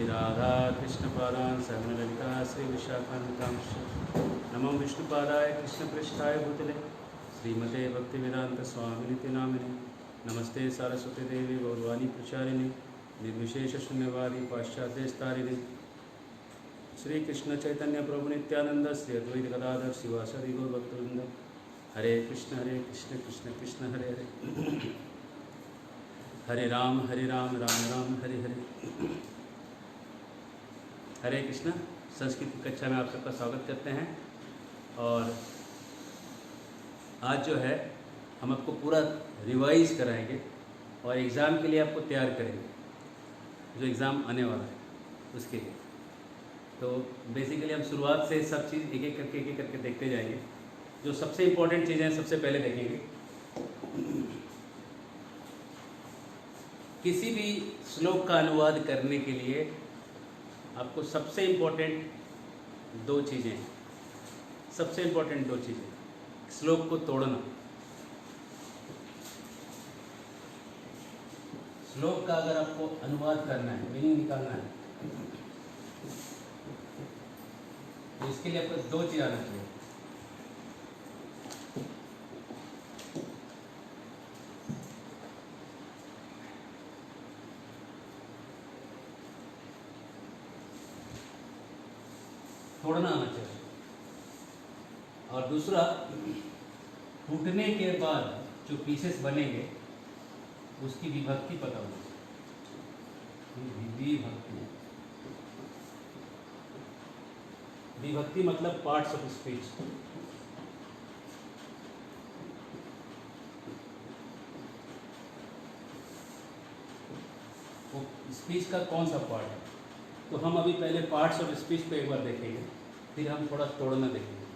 राधा कृष्णपादान् सहगणललिता श्रीविशाखान्वितांश्च नमो विष्णुपादाय कृष्णपृष्ठाय भूतले श्रीमते भक्तिवेदान्तस्वामिनिति नामिने नमस्ते सारस्वती देवी गौरवाणी प्रचारिणे निर्विशेषशून्यवादी पाश्चात्यस्तारिणे श्री कृष्ण चैतन्य प्रभु नित्यानंद श्री अद्वैत गदाधर शिवासादि गौर भक्तवृंद हरे कृष्ण कृष्ण कृष्ण हरे हरे हरे राम राम राम हरे हरे। हरे कृष्ण। संस्कृत की कक्षा में आप सबका स्वागत करते हैं। और आज जो है हम आपको पूरा रिवाइज कराएंगे और एग्ज़ाम के लिए आपको तैयार करेंगे, जो एग्ज़ाम आने वाला है उसके लिए। तो बेसिकली हम शुरुआत से सब चीज़ एक एक करके देखते जाएंगे। जो सबसे इम्पोर्टेंट चीज़ें सबसे पहले देखेंगे। किसी भी श्लोक का अनुवाद करने के लिए आपको सबसे इम्पोर्टेंट दो चीज़ें श्लोक को तोड़ना। श्लोक का अगर आपको अनुवाद करना है, मीनिंग निकालना है, तो इसके लिए आपको दो चीज़ आना चाहिए। तोड़ना आना चाहिए और दूसरा टूटने के बाद जो पीसेस बनेंगे उसकी विभक्ति पता होनी चाहिए। विभक्ति मतलब पार्ट्स ऑफ स्पीच। वो स्पीच का कौन सा पार्ट है, तो हम अभी पहले पार्ट्स ऑफ स्पीच पे एक बार देखेंगे, फिर हम थोड़ा तोड़ना देखेंगे,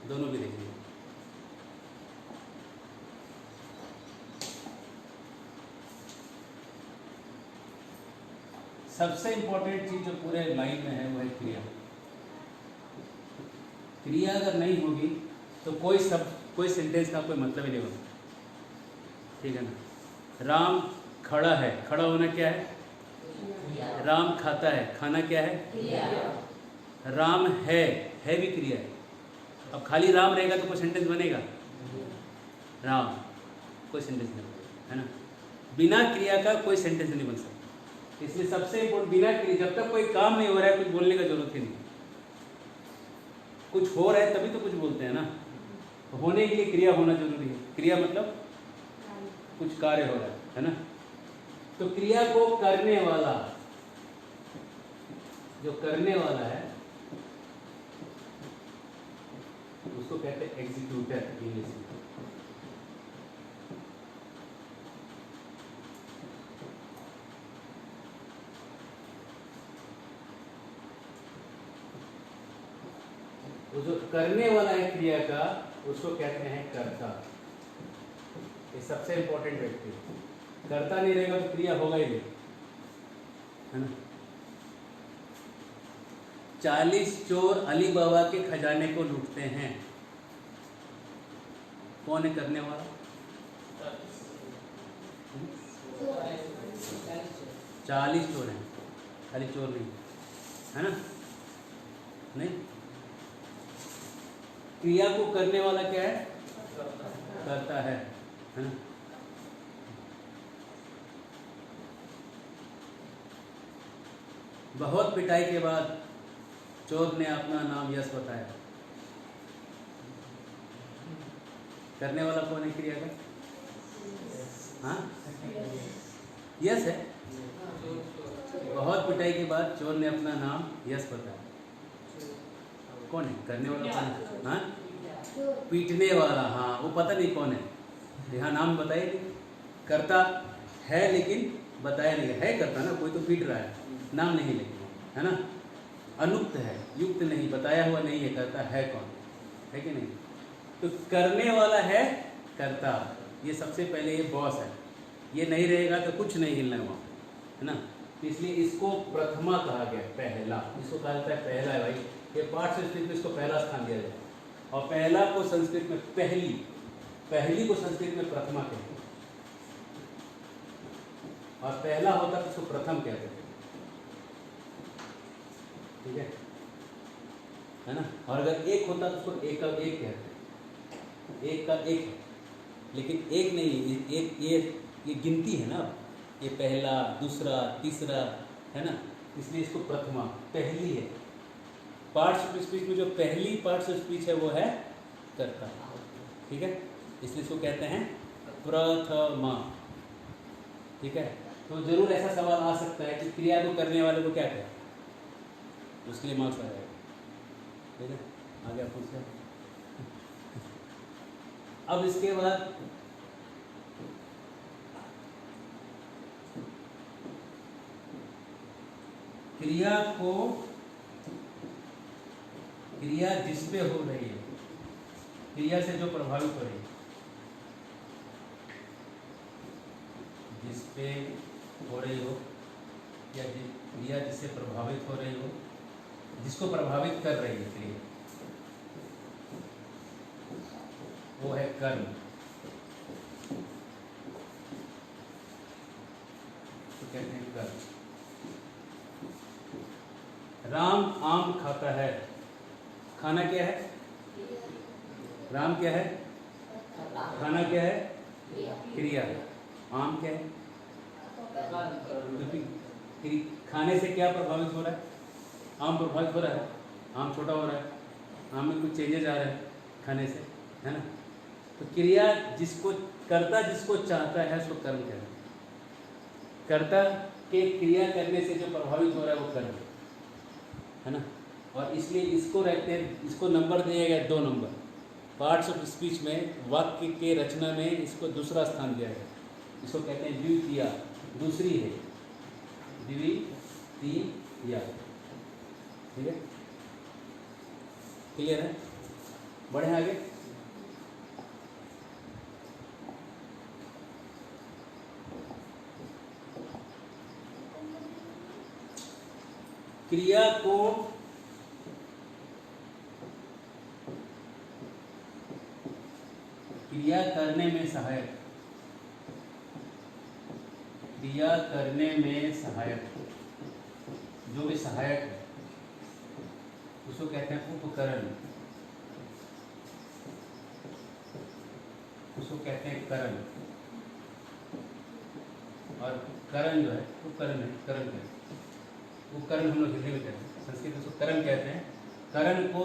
दोनों भी देखेंगे। सबसे इंपॉर्टेंट चीज जो पूरे लाइन में है वो है क्रिया। क्रिया अगर नहीं होगी तो कोई सेंटेंस का कोई मतलब ही नहीं होगा। ठीक है ना। राम खड़ा है, खड़ा होना क्या है? राम खाता है, खाना क्या है? राम है भी क्रिया है। अब खाली राम रहेगा तो कोई सेंटेंस बनेगा? राम कोई सेंटेंस नहीं, है ना। बिना क्रिया का कोई सेंटेंस नहीं बन सकता। इसलिए सबसे इम्पोर्टेंट, बिना क्रिया, जब तक कोई काम नहीं हो रहा है कुछ बोलने का जरूरत ही नहीं। कुछ हो रहा है तभी तो कुछ बोलते हैं ना। तो होने के लिए क्रिया होना जरूरी है। क्रिया मतलब कुछ कार्य हो रहा है ना। तो क्रिया को करने वाला, जो करने वाला है उसको कहते हैं एग्जीक्यूटर इंग्लिश में। वो जो करने वाला है क्रिया का उसको कहते हैं कर्ता। ये सबसे इंपॉर्टेंट व्यक्ति। कर्ता नहीं रहेगा तो क्रिया होगा ही नहीं, है ना। 40 चोर अली बाबा के खजाने को लूटते हैं। कौन है करने वाला? 40 चोर हैं, खाली चोर नहीं, है ना। नहीं, क्रिया को करने वाला क्या है? करता है ना। बहुत पिटाई के बाद चोर ने अपना नाम यश बताया। करने वाला कौन है क्रिया का? हाँ, यश है। बहुत पिटाई के बाद चोर ने अपना नाम यश बताया। कौन है करने वाला? कौन है? हाँ, पीटने वाला। हाँ, वो पता नहीं कौन है, यहाँ नाम बताया नहीं। करता है लेकिन बताया नहीं है करता ना, कोई तो पीट रहा है, नाम नहीं लेकिन, है ना। अनुक्त है, युक्त नहीं, बताया हुआ नहीं है, करता है कौन है कि नहीं। तो करने वाला है करता। ये सबसे पहले ये बॉस है। ये नहीं रहेगा तो कुछ नहीं हिलना वहाँ, है ना। इसलिए इसको प्रथमा कहा गया, पहला। इसको कहा जाता है पहला है भाई। ये पाठ संस्कृत में इसको पहला स्थान दिया जाए। और पहला को संस्कृत में पहली को संस्कृत में प्रथमा कहते हैं। और पहला होता तो उसको प्रथम कहते थे। ठीक है ना। और अगर एक होता तो उसको एक का एक कहते, एक का एक है, लेकिन एक नहीं, एक ये गिनती है ना, ये पहला, दूसरा, तीसरा, है ना, इसलिए इसको प्रथमा, पहली है। पार्ट्स ऑफ स्पीच में जो पहली पार्ट्स ऑफ स्पीच है वो है कर्ता, ठीक है, इसलिए इसको कहते हैं प्रथमा, ठीक है। तो जरूर ऐसा सवाल आ सकता है कि क्रिया को करने वाले को क्या कहें, उसके लिए मार्क्स आ जाएगा, ठीक है। आगे आप पूछते हैं। अब इसके बाद क्रिया जिस पे हो रही है, क्रिया से जो प्रभावित हो रही है, जिस पे हो रही हो या क्रिया जिससे प्रभावित हो रही हो, जिसको प्रभावित कर रही है क्रिया, वो है कर्म। तो कहते हैं कर्म। राम आम खाता है, खाना क्या है, राम क्या है, खाना क्या है, क्रिया। आम क्या है, क्योंकि खाने से क्या प्रभावित हो रहा है, आम प्रभावित हो रहा है, आम छोटा हो रहा है, आम में कुछ चेंजेस आ रहे हैं खाने से, है ना। तो क्रिया जिसको कर्ता जिसको चाहता है उसको कर्म कहते हैं। कर्ता के क्रिया करने से जो प्रभावित हो रहा है वो कर्म है ना। और इसलिए इसको रहते हैं, इसको नंबर दिया गया 2 नंबर। पार्ट्स ऑफ स्पीच में वाक्य के रचना में इसको दूसरा स्थान दिया गया, इसको कहते हैं द्वितीया, दूसरी है, द्वितीया, ठीक है, क्लियर है। बढ़े आगे। क्रिया को क्रिया करने में सहायक, क्रिया करने में सहायक जो भी सहायक है उसको कहते हैं उपकरण, उसको कहते हैं करण। और करण जो है उपकरण है, करण कहते हैं। उपकरण हम लोग हिंदी में कहते हैं, संस्कृत में उसको करण कहते हैं। करण को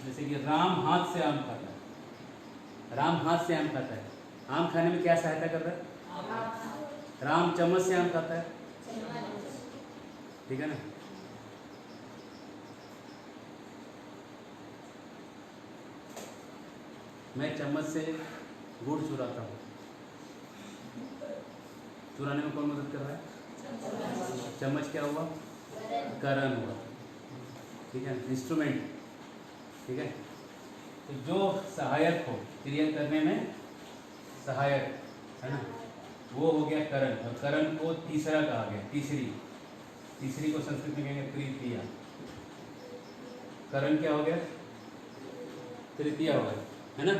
जैसे कि राम हाथ से आम खाता है, राम हाथ से आम खाता है, आम खाने में क्या सहायता कर रहा है, राम चम्मच से आम खाता है, ठीक है ना। मैं चम्मच से गुड़ चुराता हूँ, चुराने में कौन मदद कर रहा है, चम्मच क्या हुआ, करण हुआ, ठीक है, इंस्ट्रूमेंट, ठीक है। तो जो सहायक हो, क्रिया करने में सहायक है ना, वो हो गया करण। और करण को तीसरा कहा गया, तीसरी को संस्कृत में कहेंगे तृतीया। करण क्या हो गया, तृतीया हो गया, है ना।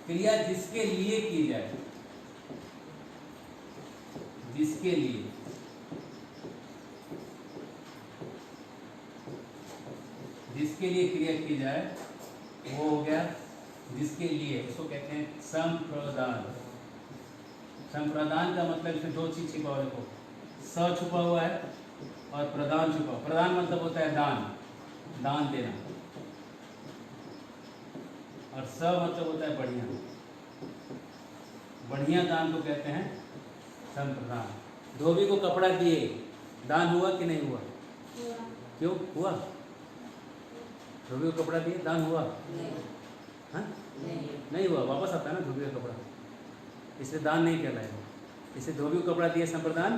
क्रिया जिसके लिए की जाए, जिसके लिए, जिसके लिए क्रिया की जाए वो हो गया जिसके लिए, उसको कहते हैं संप्रदान। संप्रदान का मतलब इसमें 2 चीज छिपा हुआ, देखो, स छुपा हुआ है और प्रदान छुपा। प्रदान मतलब होता है दान, दान देना, और स मतलब होता है बढ़िया, बढ़िया दान को कहते हैं संप्रदान। धोबी को कपड़ा दिए, दान हुआ कि नहीं हुआ, क्यों हुआ, धोबी को कपड़ा दिए दान हुआ, हाँ नहीं हुआ, वापस आता है ना धोबी का कपड़ा, इसलिए दान नहीं कहलाएगा। इसलिए धोबी को कपड़ा दिए संप्रदान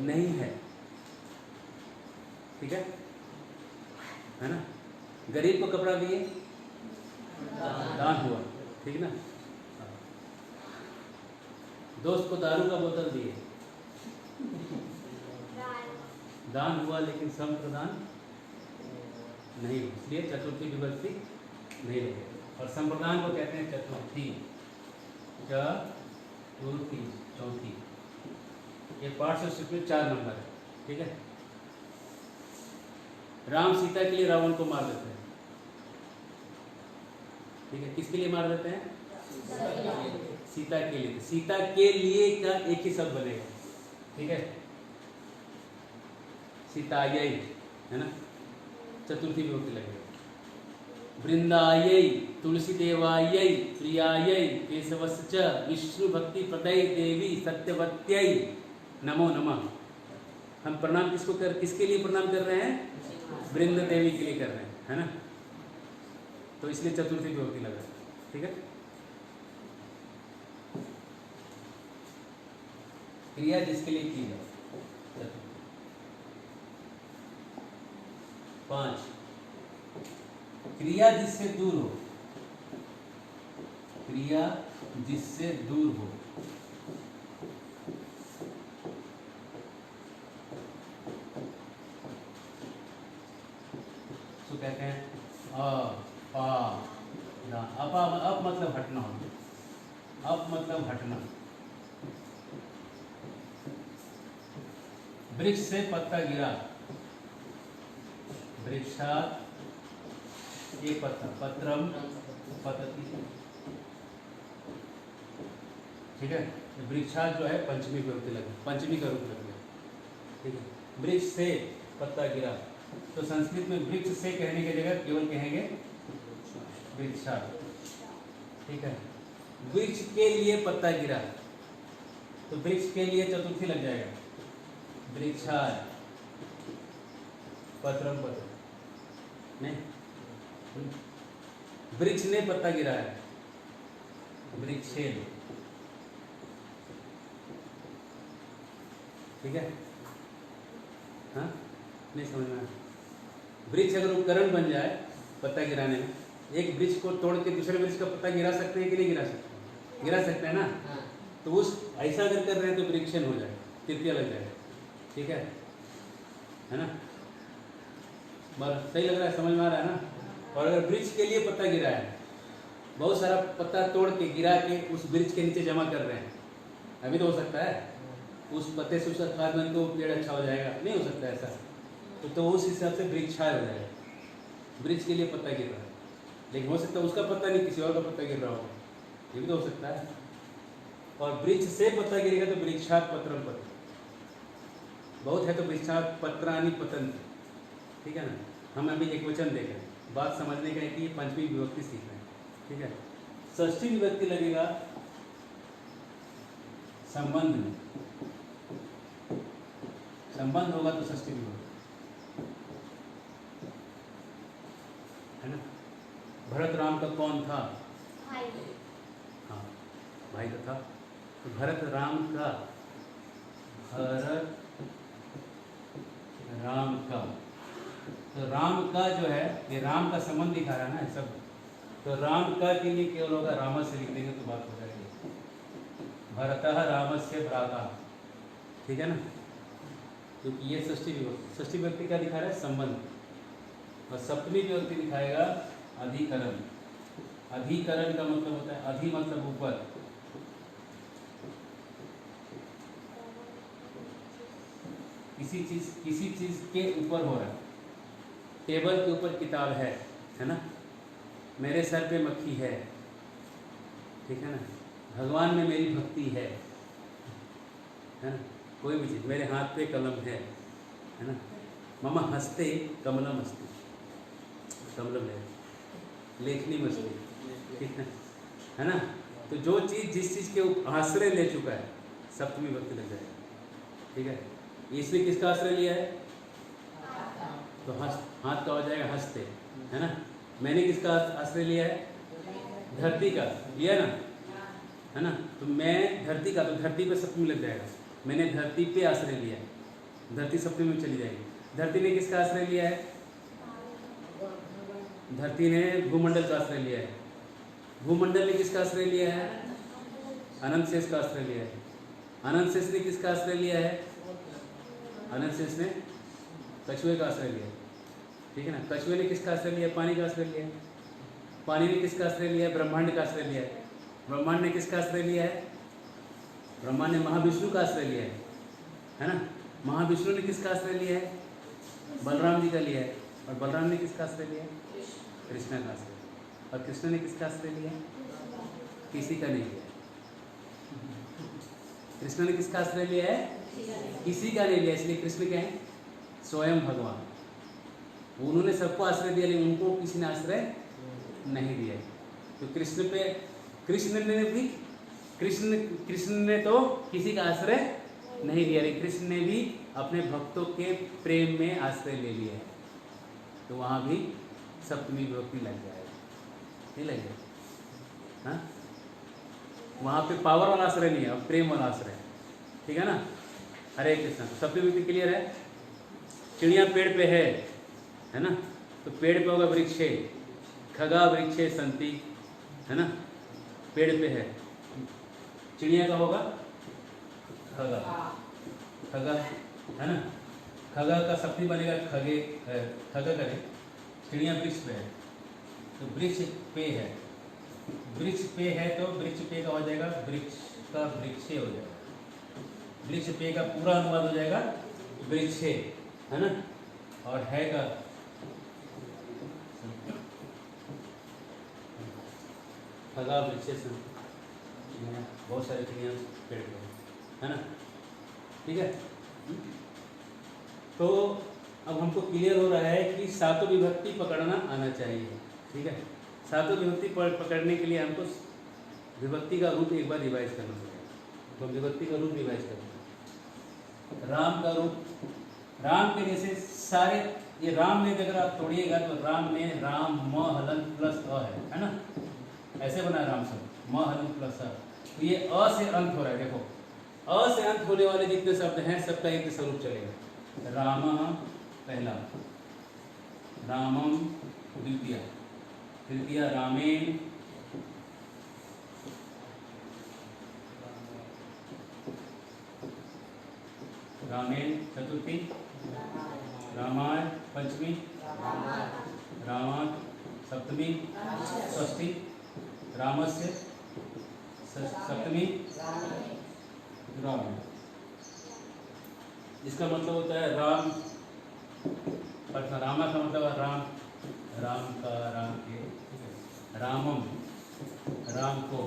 नहीं है, ठीक है ना। गरीब को कपड़ा दिए दान हुआ, ठीक ना। दोस्त को दारू का बोतल दिए दान हुआ, लेकिन संप्रदान नहीं हुआ, इसलिए चतुर्थी विभक्ति नहीं होगी। और संप्रदान को कहते हैं चतुर्थी, चतुर्थी, चौथी। ये पार्श्व में 4 नंबर है, ठीक है। राम सीता के लिए रावण को मार देते हैं, ठीक है। किसके लिए मार देते हैं? सीता के लिए। सीता के लिए का एक ही शब्द बनेगा, ठीक है। सीतायै, है ना, चतुर्थी विभक्ति लगेगा। वृंदायै, तुलसी देवायै, प्रियायै, केशवश्च विष्णु भक्ति प्रदय देवी सत्यवत्यै नमो नमः। हम प्रणाम किसके लिए प्रणाम कर रहे हैं? वृंद देवी के लिए कर रहे हैं, है ना। तो इसलिए चतुर्थी विभक्ति लगा, ठीक है। क्रिया जिसके लिए की जाए। 5, क्रिया जिससे दूर हो। क्रिया जिससे दूर हो। तो कहते हैं अप मतलब हटना हो। अप मतलब हटना। वृक्ष से पत्ता गिरा। वृक्षात एक पत्ता, पत्रम पतति, ठीक है। वृक्षात जो है पंचमी विभक्ति लगे, पंचमी का रूप लग गया, ठीक है। वृक्ष से पत्ता गिरा, तो संस्कृत में वृक्ष से कहने की जगह केवल कहेंगे वृक्षात, ठीक है। वृक्ष के लिए पत्ता गिरा, तो वृक्ष के लिए चतुर्थी लग जाएगा। वृक्षात पत्रम पत्र, नहीं, वृक्ष ने पत्ता गिरा है, वृक्षेन, ठीक है। हाँ, नहीं समझ में आया। वृक्ष अगर उपकरण बन जाए पत्ता गिराने में, एक वृक्ष को तोड़ के दूसरे वृक्ष का पत्ता गिरा सकते हैं कि नहीं गिरा सकते? गिरा सकते हैं ना। तो उस ऐसा अगर कर रहे हैं तो वृक्षेन हो जाए, तृतीया लग जाएगा, ठीक है ना। सही लग रहा है, समझ में आ रहा है ना। और अगर वृक्ष के लिए पत्ता गिरा है, बहुत सारा पत्ता तोड़ के गिरा के उस वृक्ष के नीचे जमा कर रहे हैं, अभी तो हो सकता है उस पत्ते से उसका खाद बन के वो पेड़ अच्छा हो जाएगा, नहीं हो सकता ऐसा। तो उस हिसाब से वृक्षाय हो जाएगा। वृक्ष के लिए पत्ता गिर रहा है, लेकिन हो सकता है उसका पत्ता नहीं किसी और का पत्ता गिर रहा होगा, ये भी तो हो सकता है। और वृक्ष से पत्ता गिरेगा तो वृक्षात पत्रम पत्र, बहुत है तो वृक्षात पत्रानि पतन्ति, ठीक है ना। हम अभी एक वचन देख रहे हैं, बात समझने का है कि ये पंचमी विभक्ति सीख रहे हैं, ठीक है। षष्ठी विभक्ति लगेगा संबंध में, संबंध होगा तो षष्ठी विभक्ति, है ना। भरत राम का कौन था? भाई। हाँ, भाई का था। तो भरत राम का, भरत राम का, तो राम का जो है ये राम का संबंध दिखा रहा है ना सब। तो राम का के लिए केवल होगा राम से लिख देंगे तो बात हो जाएगी। भरतः रामस्य भ्राता, ठीक है ना। क्योंकि ये षष्ठी विभक्ति, षष्ठी विभक्ति क्या दिखा रहा है? संबंध। और सप्तमी विभक्ति दिखाएगा अधिकरण। अधिकरण का मतलब होता है अधि मतलब ऊपर, किसी चीज के ऊपर हो रहा है। टेबल के ऊपर किताब है ना। मेरे सर पे मक्खी है, ठीक है ना। भगवान में मेरी भक्ति है ना। कोई भी चीज़, मेरे हाथ पे कलम है ना। मम हस्ते कमलम अस्ति, कमलम है, लेखनी मछली, ठीक है ना। तो जो चीज़ जिस चीज़ के आश्रय ले चुका है सप्तमी विभक्ति लग जाएगा, ठीक है। इसने किसका आश्रय लिया है? तो हाथ का हो जाएगा हस्ते, है ना। मैंने किसका आश्रय लिया है? धरती का लिया ना, है ना। तो मैं धरती का, तो धरती पे सप्तमी लग जाएगा। मैंने धरती पे आश्रय लिया है, धरती सप्तमी में चली जाएगी। धरती ने किसका आश्रय लिया है? धरती ने भूमंडल का आश्रय लिया है। भूमंडल ने किसका आश्रय लिया है? अनंत शेष का आश्रय लिया है। अनंत शेष ने किसका आश्रय लिया है? अनंत शेष ने कछुए का आश्रय लिया, ठीक है ना। कछुए ने किसका आश्रय लिया? पानी का आश्रय लिया है। पानी ने किसका आश्रय लिया? ब्रह्मांड का आश्रय लिया है। ब्रह्मांड ने किसका आश्रय लिया है? ब्रह्मांड ने महाविष्णु का आश्रय लिया है ना। महाविष्णु ने किसका आश्रय लिया है? बलराम जी का लिया है। और बलराम ने किसका आश्रय लिया है? कृष्ण का आश्रय। और कृष्ण ने किसका आश्रय लिया है? किसी का नहीं लिया। कृष्ण ने किसका आश्रय लिया है? किसी का नहीं लिया। इसलिए कृष्ण क्या है? स्वयं भगवान। उन्होंने सबको आश्रय दिया, लेकिन उनको किसी ने आश्रय नहीं दिया। तो कृष्ण ने तो किसी का आश्रय नहीं दिया, लेकिन कृष्ण ने भी अपने भक्तों के प्रेम में आश्रय ले लिया है। तो वहाँ भी सप्तमी विभक्ति लग जाएगा, नहीं लगेगा? हाँ, वहाँ पे पावर वाला आश्रय नहीं है, अब प्रेम वाला आश्रय, ठीक है ना। हरे कृष्ण। सप्तमी विभक्ति क्लियर है? चिड़िया पेड़ पे है ना, तो पेड़ पे होगा वृक्षे, खगा वृक्षे संति, है ना, पेड़ पे है। चिड़िया का होगा खगा, खगा, है ना। खगा का सप्तमी बनेगा खगे, खगा करे। चिड़िया वृक्ष पे है, तो वृक्ष पे है। वृक्ष पे है तो वृक्ष पे का हो जाएगा वृक्ष का वृक्षे हो जाएगा। वृक्ष पे का पूरा अनुवाद हो जाएगा वृक्षे, है ना। और है का खगा वृक्षे संति, बहुत सारे चिड़िया पेड़ पे है ना, ठीक है। तो अब हमको क्लियर हो रहा है कि सातों विभक्ति पकड़ना आना चाहिए, ठीक है। सातों विभक्ति पकड़ने के लिए हमको विभक्ति का रूप एक बार रिवाइज करना पड़ेगा। तो विभक्ति का रूप रिवाइज करना। राम का रूप, राम के जैसे सारे, ये राम में अगर आप तोड़िएगा तो राम में राम म हलन प्लस अ है ना, ऐसे बना राम शब्द, म हलन प्लस अ। तो ये अ से अंत हो रहा है। देखो, अ से अंत होने वाले जितने शब्द हैं सबका एक स्वरूप चलेगा। राम पहला, रामम द्वितीय, तृतीय रामेण, रामेण चतुर्थी, रामाय पंचमी, रामाय सप्तमी, षष्ठी, रामस्य सप्तमी, राम। इसका मतलब होता है राम, अर्थात रामा का मतलब है राम, राम का, राम के, रामम, राम को।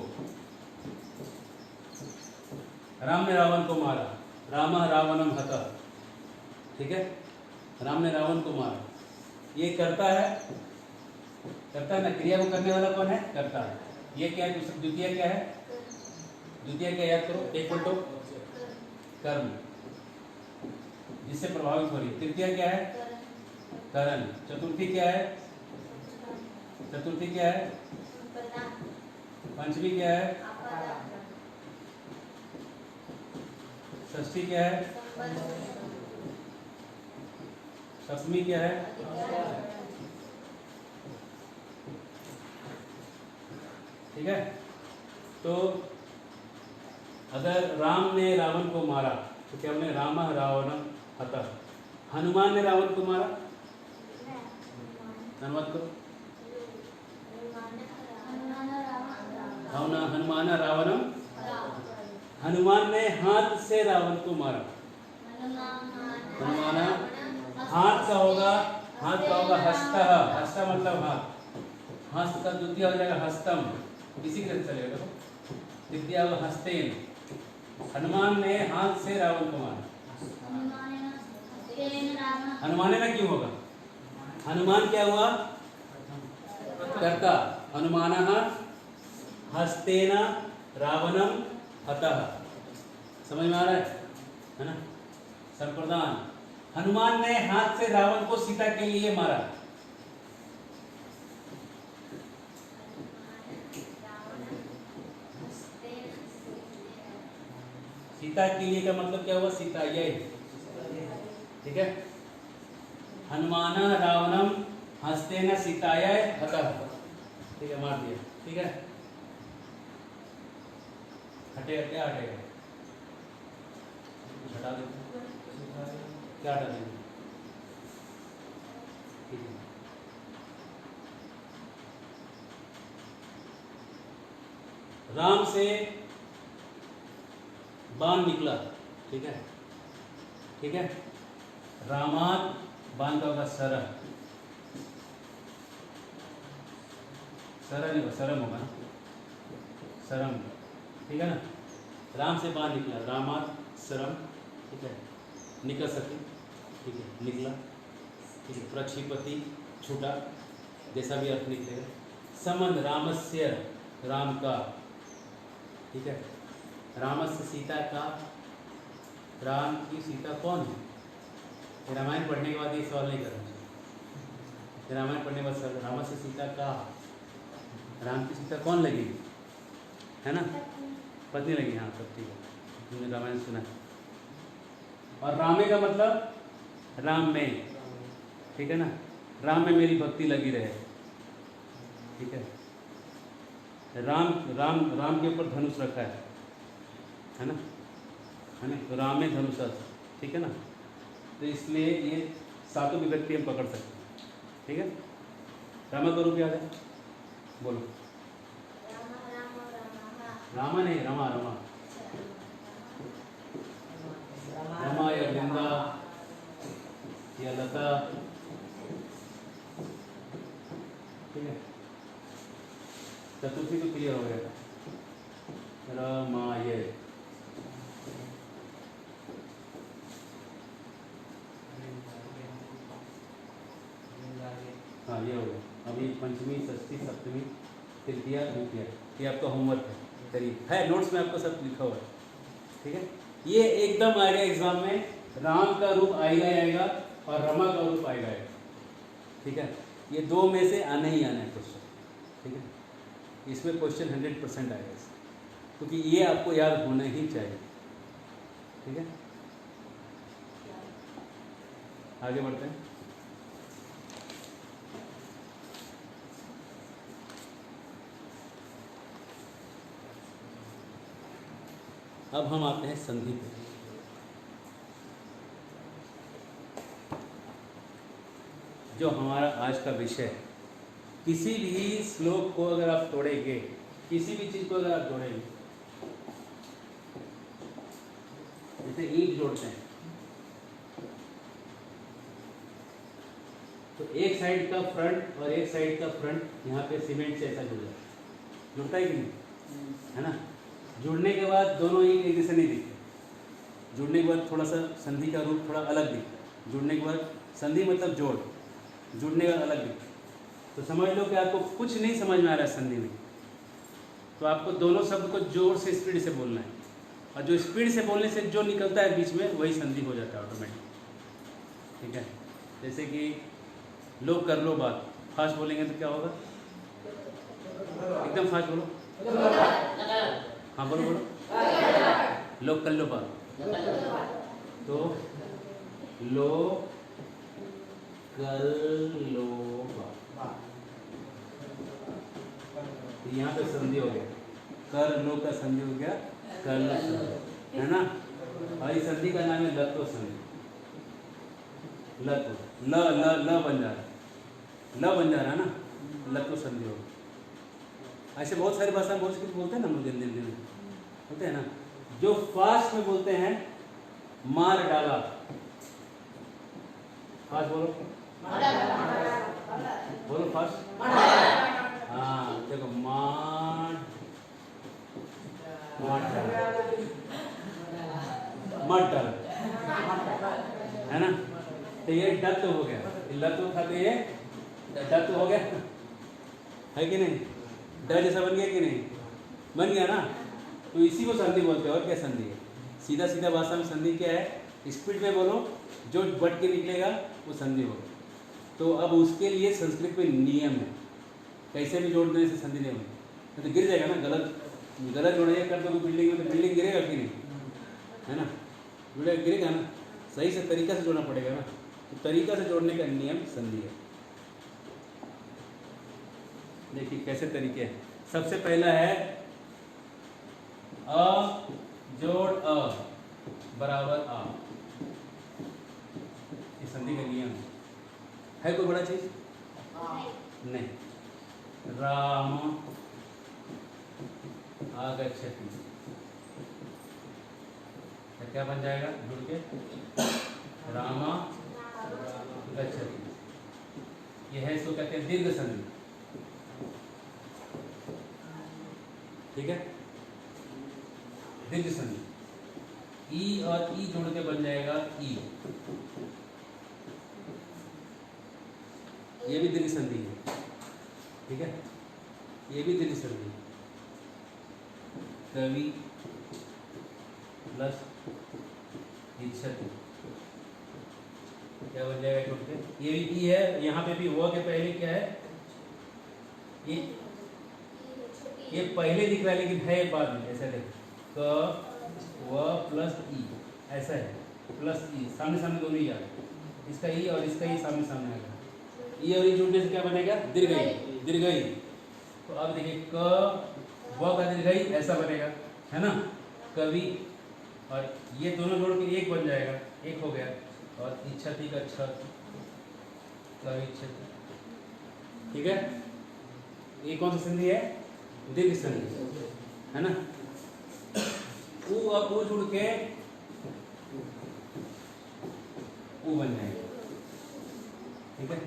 राम ने रावण को मारा, राम रावणम हतः, ठीक है। राम ने रावण को मारा, ये करता है ना, क्रिया को करने वाला कौन है? करता है। ये क्या है? द्वितीय क्या है? द्वितीय क्या याद करो, एक पलटो, कर्म, जिससे प्रभावित हो रही है। तृतीय क्या है? करण। चतुर्थी क्या है? चतुर्थी क्या है? पंचमी क्या है? षष्ठी क्या है? सप्तमी क्या है? ठीक है। तो अगर राम ने रावण को मारा तो क्या बोले? राम रावणम हतः। हनुमान ने रावण को मारा, अनुवाद करो। हनुमान रावणम, हनुमान ने हाथ से रावण को मारा। हनुमान, हाथ का होगा हस्त, हस्त मतलब हाथ, हस्त का द्वितीय हो जाएगा हस्तम, इसी तरह चलेगा। तृतीय होगा हस्तेन। हनुमान ने हाथ से रावण को मारा। हनुमान ना क्यों होगा? हनुमान क्या हुआ? कर्ता। हनुमान हस्तेन रावणम हतः। समझ में आ रहा है ना? संप्रदान। हनुमान ने हाथ से रावण को सीता के लिए मारा। सीता के लिए का मतलब क्या हुआ? सीता, यही, ठीक है। हनुमान रावणम हस्तेन सीताय हतः, ठीक है, मार दिया, ठीक है। हटेगा क्या? हटेगा, हटा देते, क्या हटा देंगे? ठीक है। राम से बाण निकला, ठीक है, ठीक है। रामात बाण का होगा सरह, सरह नहीं होगा, सरम होगा ना, सरम, ठीक है ना। राम से बाण निकला, रामात सरम, ठीक है, निकल सके, ठीक है, निकला, ठीक है। प्रक्षिपति छूटा, जैसा भी अर्थ निकलेगा। समन रामस्य, राम का, ठीक है। रामस्य सीता का, राम की सीता कौन है? ये रामायण पढ़ने के बाद ये सवाल नहीं करना चाहिए। रामायण पढ़ने के बाद रामस्य सीता का, राम की सीता कौन लगेगी, है ना, पत्नी लगी, हाँ सब ठीक है, तुमने रामायण सुना है। और रामे का मतलब राम में, ठीक है ना, राम में मेरी भक्ति लगी रहे, ठीक है। राम राम राम के ऊपर धनुष रखा है ना, है ना, तो राम में धनुष, ठीक है ना। तो इसलिए ये सातों विभक्ति हम पकड़ सकते हैं, ठीक है। रामा का रूप याद है, बोलो। रामा नहीं, रमा, रमा, रमा या वृंदा या लता, ठीक है। चतुर्थी तो क्लियर हो गया, रमाय, हाँ ये हो गया। अभी पंचमी, षष्ठी, सप्तमी, तृतीया, द्वितीया, ये आपका होमवर्क है, करिए, है नोट्स में आपको सब लिखा हुआ है, ठीक है। ये एकदम आएगा एग्जाम में, राम का रूप आएगा ही आएगा और रमा का रूप आएगा, ठीक है। ये दो में से आना ही आना है क्वेश्चन, ठीक है। इसमें क्वेश्चन 100% आएगा, क्योंकि ये आपको याद होना ही चाहिए, ठीक है। आगे बढ़ते हैं। अब हम आते हैं संधि पे। जो हमारा आज का विषय है, किसी भी श्लोक को अगर आप तोड़ेंगे, किसी भी चीज को अगर आप जोड़ेंगे, जैसे ईंट जोड़ते हैं तो एक साइड का फ्रंट और एक साइड का फ्रंट यहाँ पे सीमेंट से ऐसा जुड़ जाता है, जुड़ता है कि नहीं, है ना। जुड़ने के बाद दोनों ईंट एक जैसे नहीं दिखते, जुड़ने के बाद थोड़ा सा संधि का रूप थोड़ा अलग दिखता है, जुड़ने के बाद संधि मतलब जोड़, जुड़ने का अलग दिखता है। तो समझ लो कि आपको कुछ नहीं समझ में आ रहा है संधि में, तो आपको दोनों शब्द को जोर से स्पीड से बोलना है, और जो स्पीड से बोलने से जो निकलता है बीच में वही संधि हो जाता है ऑटोमेटिक, ठीक है। जैसे कि लो कर लो बात, फास्ट बोलेंगे तो क्या होगा, एकदम फास्ट बोलो, हाँ बोलो बोलो, लो कर लो बात, तो लो कर लो बात, यहाँ पे संधि हो गया, कर लो का संधि हो गया, कर लो संधि, है ना। और इस संधि का नाम है लतो संधि, लतो, ल ल ल बन जा रहा है, ल बन जा रहा है ना, लतो संधि हो गया। ऐसे बहुत सारी भाषा बोलते हैं ना, हम जल्दी में होते हैं ना। जो फास्ट में बोलते हैं, मार डाला, फास्ट बोलो, बोलो फास्ट, हाँ देखो, मार, मत डाल, है ना। तो ये डत हो गया, लत था तो ये डत हो गया, है कि नहीं, ड जैसा बन गया कि नहीं, बन गया ना। तो इसी को संधि बोलते हैं, और क्या संधि है। सीधा सीधा भाषा में संधि क्या है, स्पीड में बोलो, जो बट के निकलेगा वो संधि होगा। तो अब उसके लिए संस्कृत में नियम है, कैसे भी जोड़ देने से संधि नहीं होगी, तो गिर जाएगा ना, गलत जोड़ेगा कर दो बिल्डिंग में, तो बिल्डिंग गिरेगा कि नहीं, है ना, गिरेगा ना। सही से तरीका से जोड़ना पड़ेगा ना, तो तरीका से जोड़ने का नियम संधि है। देखिए कैसे तरीके हैं। सबसे पहला है अ जोड़ अ बराबर आ, ये संधि का नियम है कोई बड़ा चीज नहीं। राम आगच्छति। तो क्या बन जाएगा जुड़ के? रामा गच्छति। यह है इसको कहते हैं दीर्घ संधि। ठीक है, दीर्घ संधि। ई और ई जोड़ के बन जाएगा ई। ये भी दीर्घ संधि है। ठीक है, ये भी दीर्घ संधि। कवि प्लस इच्छति क्या बन जाएगा जोड़ के? ये भी ई है, यहाँ पे भी वो के पहले क्या है? ये पहले दिख रहा है लेकिन है बाद में। ऐसा देखो, क व प्लस ई, ऐसा है, प्लस ई सामने सामने दोनों ही आ गए। इसका ई और इसका ई सामने सामने आ गया। ई और ई जुड़ने से क्या बनेगा? दीर्घई। दीर्घई। तो अब देखिए क व का दीर्घई ऐसा बनेगा, है ना, कवि। और ये दोनों जोड़ के एक बन जाएगा, एक हो गया। और इच्छति का छ, कवि इच्छति। ठीक है, ये कौन सी संधि है? दीर्घ संधि, है ना। ऊ और ऊ जुड़ के ऊ बन जाएगा। ठीक है,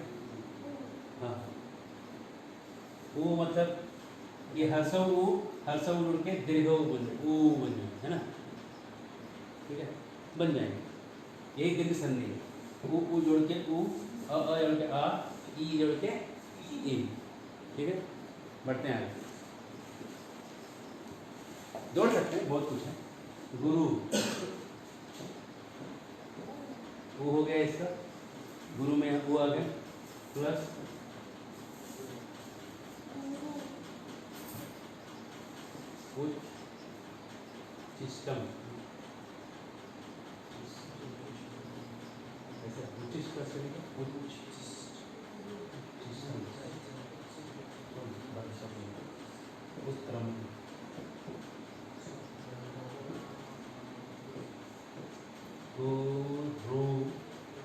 हाँ, ऊ मतलब ये हर्षव जुड़ के दीर्घ ऊ बन जाएगा, ऊ बन जाएगा, है ना। ठीक है, बन जाएगा। यही दीर्घ संधि है। ऊ जोड़ के ऊ, अ जोड़ के आ, ई जोड़ के ई। ठीक है, बढ़ते हैं आगे। जोड़ सकते हैं, बहुत कुछ है। गुरु, वो हो गया इसका, गुरु में वो आ गया, प्लस सिस्टम, उत्क्रम,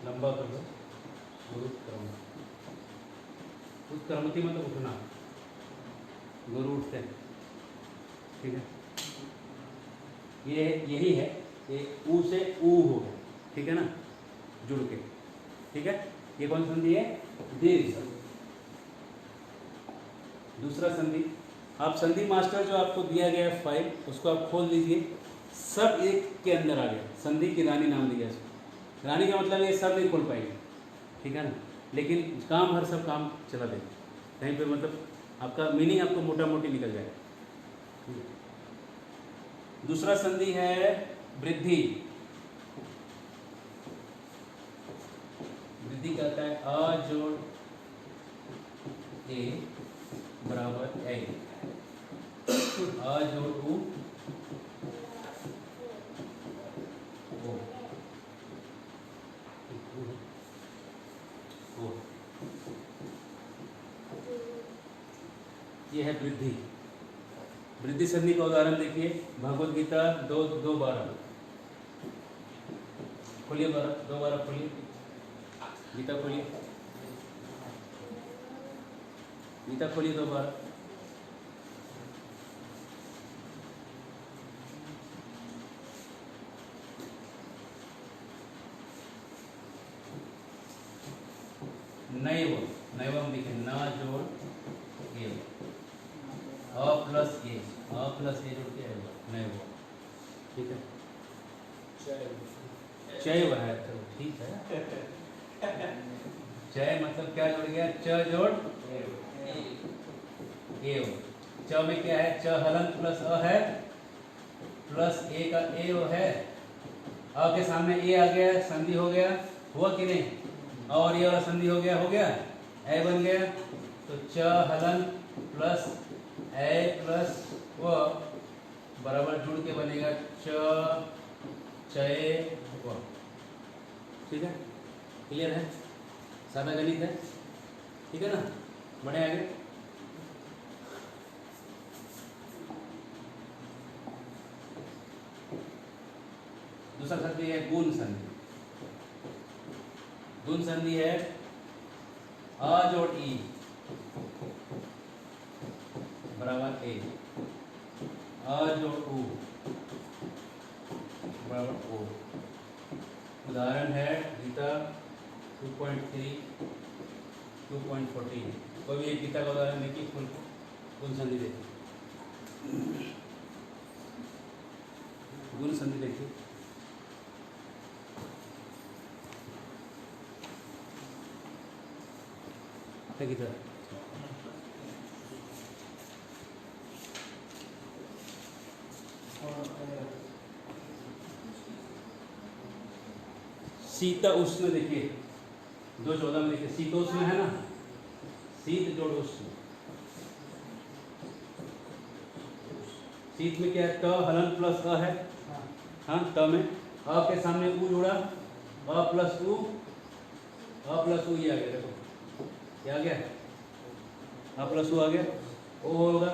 लंबा कर दो, उत्क्रमति मतलब उठना, गुरु उठते हैं। ठीक है, ये यही है, ये ऊ से ऊ हो गया। ठीक है ना, जुड़ के। ठीक है, ये कौन संधि है? दीर्घ। दूसरा संधि, आप संधि मास्टर जो आपको दिया गया है फाइल, उसको आप खोल लीजिए। सब एक के अंदर आ गया। संधि की रानी नाम दिया इसको। रानी का मतलब ये सब नहीं खोल पाएंगे, ठीक है ना, लेकिन काम हर सब काम चला देगा। कहीं पे मतलब आपका मीनिंग आपको मोटा मोटी निकल जाएगा। दूसरा संधि है वृद्धि। वृद्धि कहता है अ जोड़ ए बराबर ए, अ जोड़ उ ओ। ये है वृद्धि। वृद्धि संधि का उदाहरण देखिए, भगवद गीता 2:12। खोलिए 2:12 खोलिए, गीता खोलिए, गीता खोलिए 2:12। नैवम लिखे, ना जोड़ एव, अ प्लस ए जोड़ के नैव। ठीक है, चय है, चलो ठीक है। चय मतलब क्या जुड़ गया? च जोड़ एव। च में क्या है? च हलंत प्लस अ है, प्लस ए का एव है, अ के सामने ए आ गया, संधि हो गया, हुआ कि नहीं? और ये वाला संधि हो गया, ए बन गया। तो च हलन प्लस ए प्लस व बराबर जुड़ के बनेगा च चय व। ठीक है, क्लियर है? सादा गणित है, ठीक है ना। बढ़े आगे। दूसरा संधि है गुण संधि। गुण संधि है अ जोड़ ई बराबर ए, अ जोड़ ऊ बराबर ओ। उदाहरण है गीता 2.3 2.14। कोई भी एक गीता का उदाहरण देखिए, गुण संधि देखिए, गुण संधि देखिए। क्या गीता शीत उष्ण देखिए 2.14 में देखिए, शीतोष्ण है ना, शीत जोड़ उष्ण। शीत में क्या है, ट हलन प्लस अ है, हाँ ट में अ के सामने ऊ जोड़ा, अ प्लस ऊ ये आ गया, देखो क्या आ गया, अ प्लस ऊ आ गया, ओ होगा।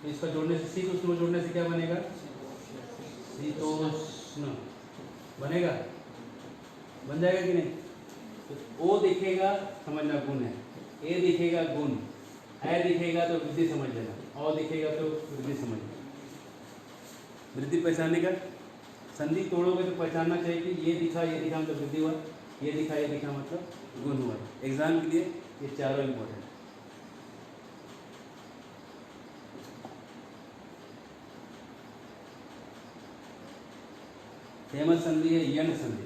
तो इसका जोड़ने से शीत उष्ण जोड़ने से क्या बनेगा, शीतोष्ण बनेगा, बन जाएगा कि नहीं। तो ओ दिखेगा समझना गुण है, ए दिखेगा गुण, ए दिखेगा तो वृद्धि समझ लेना, और दिखेगा तो वृद्धि समझ लेना। वृद्धि पहचानने का, संधि तोड़ोगे तो पहचानना चाहिए कि ये दिखा मतलब वृद्धि हुआ, ये दिखा मतलब गुण हुआ। एग्जाम के लिए ये चारों इंपॉर्टेंट। फेमस संधि है यंग संधि,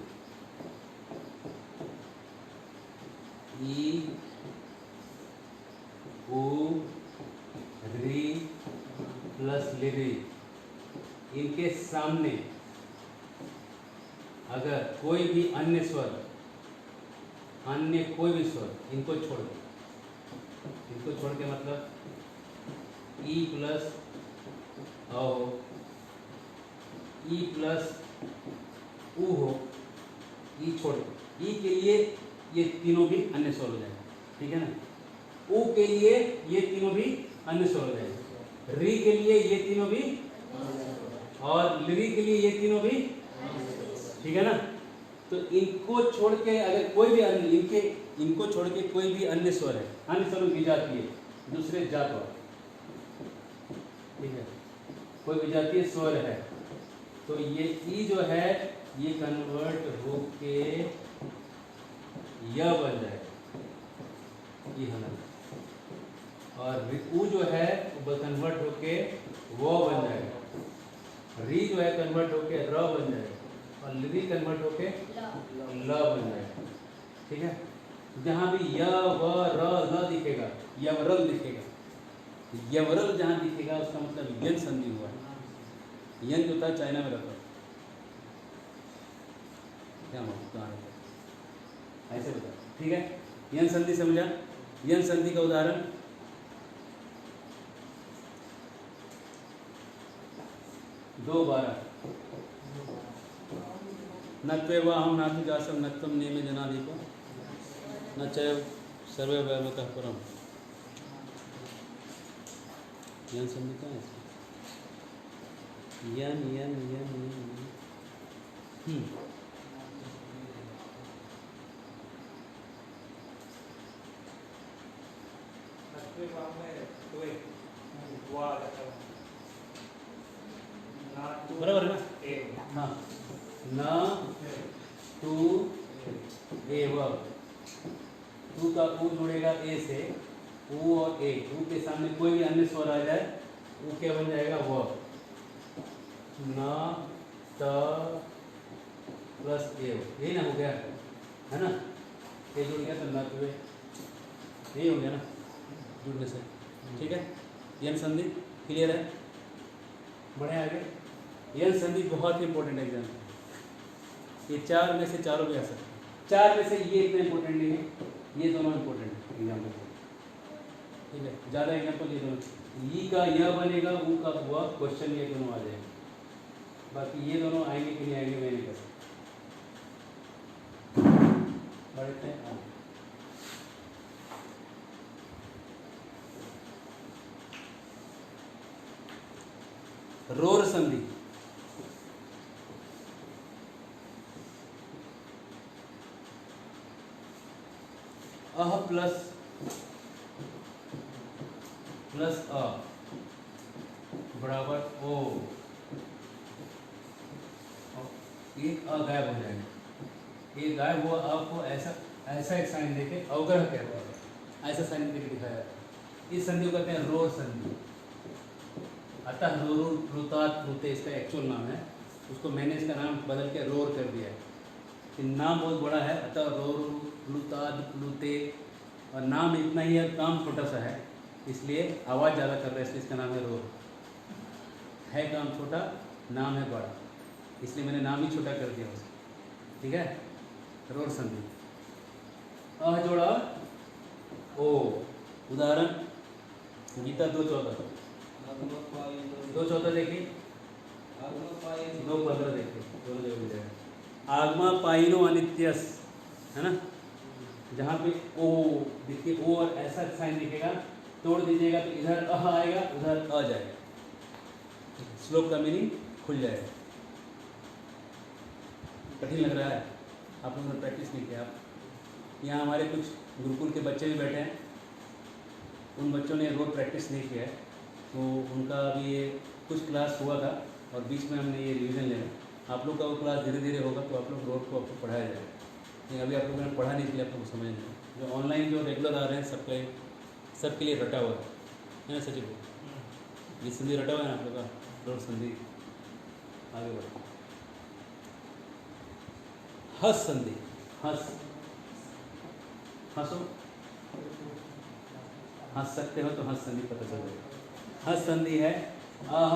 ई ओ री प्लस लिरी, इनके सामने अगर कोई भी अन्य स्वर, अन्य कोई भी स्वर, इनको छोड़ के मतलब ई प्लस औ ई प्लस ऊ हो, ई छोड़, ई के लिए ये तीनों भी अन्य स्वर हो जाएगा, ठीक है ना। ऊ के लिए ये तीनों भी अन्य स्वर हो जाएगा, री के लिए ये तीनों भी, और लिरी के लिए ये तीनों भी, ठीक है ना। तो इनको छोड़ के अगर कोई भी अन्य, इनको छोड़ के कोई भी अन्य स्वर है, अन्य स्वर विजातीय दूसरे जात वाला, ठीक है, कोई विजातीय स्वर है, तो ये ई जो है ये कन्वर्ट होके य बन जाएगा, ये हलन, और ऊ जो है वो कन्वर्ट होके वो बन जाएगा, री जो है कन्वर्ट होके र बन जाएगा, और लिरी कन्वर्ट होके ल बन जाएगा, ठीक है। जहाँ भी य व र ल दिखेगा, यवरल दिखेगा, यवरल जहाँ दिखेगा उसका मतलब यन संधि हुआ है। यन जो होता है चाइना में रहता है, क्या कहाँ रहता है ऐसे बता, ठीक है। यन संधि समझा, यन संधि का उदाहरण 2:12 न त्वेवाहं नातु जासं न त्वं नेमे जनाधिप न चैव सर्वे वैवतः परम। यन संधि कहाँ है इसमें, यन यन यन यन बराबर है ना, हाँ न टू एव, टू का ऊ जुड़ेगा ए से, ऊ और ए, ऊ के सामने कोई भी अन्य स्वर आ जाए, ऊ क्या बन जाएगा व, न त प्लस एव, यही ना हो गया है ना, ये जुड़ गया तो न तो यही हो गया ना जुड़ने से, ठीक है। यन संधि क्लियर है, बढ़े आगे। यन संधि बहुत ही इंपॉर्टेंट एग्जाम है, ये चार में से चारों भी आ सकते हैं, चार में से ये इतना इंपॉर्टेंट नहीं है, ये दोनों इंपॉर्टेंट है एग्जाम्पल, ठीक है। ज़्यादा एग्जाम्पल ये दोनों, ई का यह बनेगा, ऊ का हुआ, क्वेश्चन ये दोनों आ जाएंगे, बाकी ये दोनों आएंगे कि नहीं आएंगे मैं नहीं कर सकता। बढ़ते हैं आगे। रोर संधि, अह प्लस अ बराबर ओ, एक अ गायब हो जाएगा। ये गायब हुआ अ को ऐसा ऐसा एक साइन देके अवग्रह कहते हैं, ऐसा साइन देके दिखाया जाता है। इस संधि को कहते हैं रोर संधि। अतः रोरुर प्लुतात प्लुते इसका एक्चुअल नाम है, उसको मैंने इसका नाम बदल के रोर कर दिया है। नाम बहुत बड़ा है, अतः रोरुर प्लुतात प्लुते, और नाम इतना ही है, काम छोटा सा है, इसलिए आवाज़ ज़्यादा कर रहा है, इसलिए इसका नाम है रोर। है काम छोटा, नाम है बड़ा, इसलिए मैंने नाम ही छोटा कर दिया उसे। ठीक है, रोर संधि। अ जोड़ा ओ। उदाहरण गीता 2:14, 2:14 देखिए, 2:15 देखिए, दोनों जगह मिल जाएगा। आगमा पाइनो अनित्यस, है ना, जहाँ पे ओ देखिए, ओ और ऐसा साइन दिखेगा, तोड़ दीजिएगा तो इधर अह आएगा, उधर अ जाएगा, श्लोक का मीनिंग खुल जाएगा। कठिन लग रहा है, आप लोगों ने प्रैक्टिस नहीं किया। आप यहाँ हमारे कुछ गुरुकुल के बच्चे भी बैठे हैं, उन बच्चों ने रोज प्रैक्टिस नहीं किया है, तो उनका अभी ये कुछ क्लास हुआ था और बीच में हमने ये रिवीजन लेना। आप लोग का वो क्लास धीरे धीरे होगा, तो आप लोग रोड को आपको पढ़ाया जाएगा। लेकिन अभी आप लोगों ने पढ़ा नहीं, इसलिए आप लोग को समझ नहीं। जो ऑनलाइन जो रेगुलर आ रहे हैं सबके लिए रटा हुआ है ना सचिन? ये संधि रटा हुआ है ना आप लोग का, रोड संधि। आगे बढ़ो, हस संधि। हंस, हंसो, हंस सकते हो तो हंस संधि पता चल जाएगा। हंस संधि है अह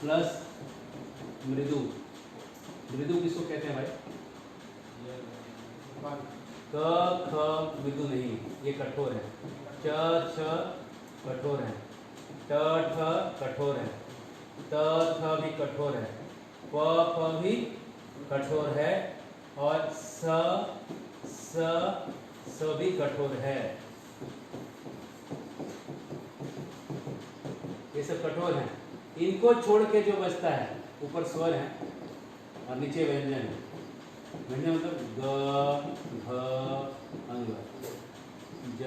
प्लस मृदु। मृदु किसको कहते हैं भाई? क ख मृदु नहीं, ये कठोर है। च छ कठोर है, ट ठ कठोर है, त थ भी कठोर है, प फ भी कठोर है, और स भी कठोर है। ये सब कठोर हैं। इनको छोड़ के जो बचता है, ऊपर स्वर है और नीचे व्यंजन है। व्यंजन मतलब ग घ अंग, ज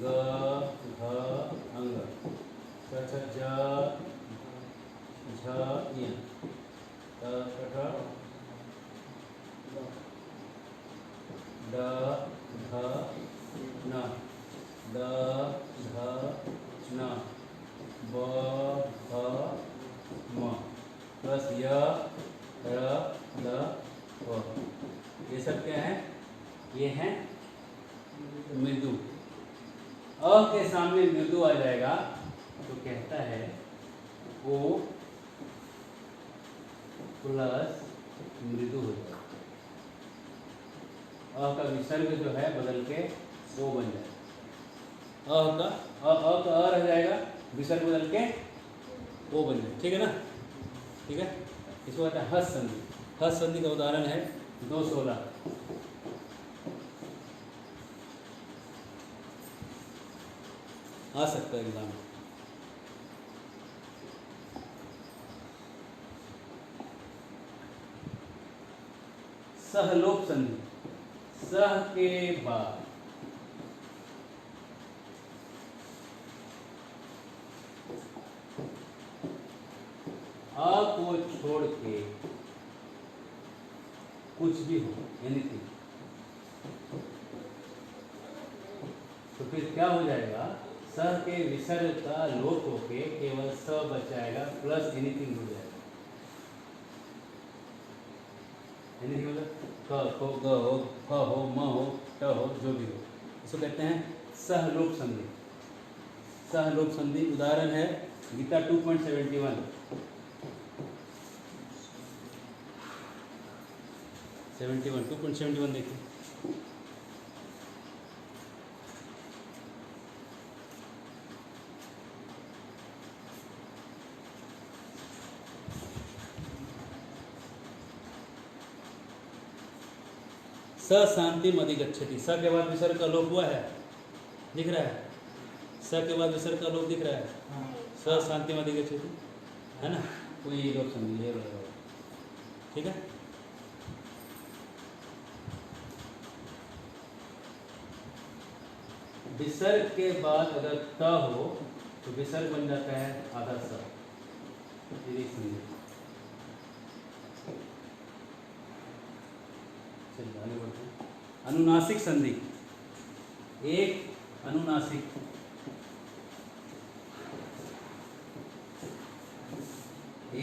ग घ अंग, च छ ज झ य, त ठ ड ध न, द ध न, ब भ म, प्लस य र ल व। ये सब क्या है? ये हैं मृदु। अ के सामने मृदु आ जाएगा तो कहता है ओ प्लस मृदु हो जाएगा। अ का विसर्ग जो है बदल के ओ बन जाएगा। अ का अ रह जाएगा, विसर्ग बदल के ओ बन जाएगा। ठीक है ना? ठीक है, इसको कहते हैं हस संधि। हस संधि का उदाहरण है 2:16। आ सकता है एग्जाम में। सहलोप संधि। सह के बाद आ को छोड़ के कुछ भी हो, एनीथिंग, तो फिर क्या हो जाएगा? सह के विसर्ग का लोप होके केवल स बचाएगा, प्लस एनीथिंग हो जाएगा। एनीथिंग मतलब क हो, ग हो, फ हो, म हो, ट हो, जो भी हो, इसको कहते हैं सहलोप संधि। सहलोप संधि उदाहरण है गीता 2.71। 2.71 देखिए। स शांति अधिगच्छति। स के बाद विसर्ग का लोप हुआ है, दिख रहा है? स के बाद विसर्ग का लोप दिख रहा है। स शांति अधिगच्छति, है ना? कोई ये लोप संधि ये रहेगा। ठीक है, विसर्ग के बाद अगर त हो तो विसर्ग बन जाता है आधा स। चलिए आगे बढ़ते हैं। अनुनासिक संधि, एक अनुनासिक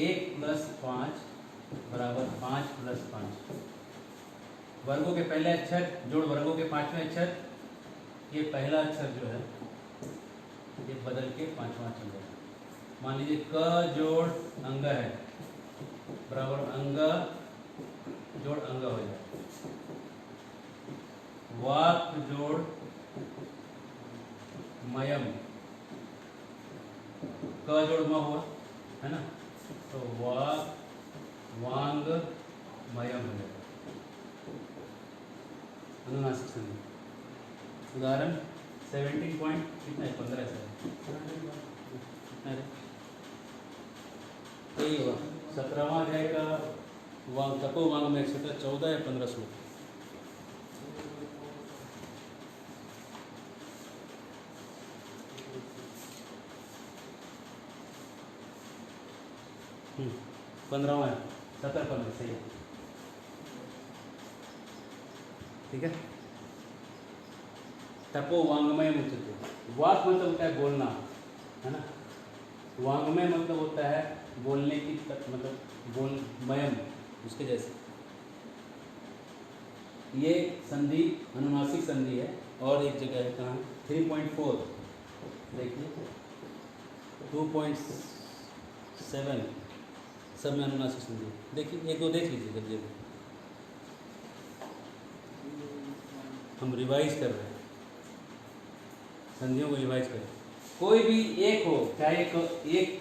एक प्लस 5 बराबर 5 प्लस 5। वर्गों के पहले अक्षर जोड़ वर्गों के पांचवें अक्षर, ये पहला अक्षर जो है ये बदल के पांचवा अक्षर है। मान लीजिए क जोड़ अंग है बराबर अंग जोड़ अंग हो जाए। वाक जोड़ मयम, क जोड़ म हुआ है ना, तो वाक वांग मयम हो जाएगा अनुनासिक संधि। उदाहरण 17 पॉइंट कितना है 15 से कितना है यही होगा 17वां अध्याय का वांग तपो वांग में 14 या 15 श्लोक। हम्म 15वां है 17-15 सही है ठीक है। तपो वांगमय उच्चते, वाक मतलब होता है बोलना है ना, वांगमय मतलब होता है बोलने की मतलब बोल मयम उसके जैसे। ये संधि अनुनासिक संधि है। और एक जगह है कहाँ 3.4 देखिए 2.7 सब में अनुनासिक संधि देखिए, एक दो देख लीजिए जल्दी। हम रिवाइज कर रहे हैं संधियों को रिवाइज करें। कोई भी एक हो, चाहे एक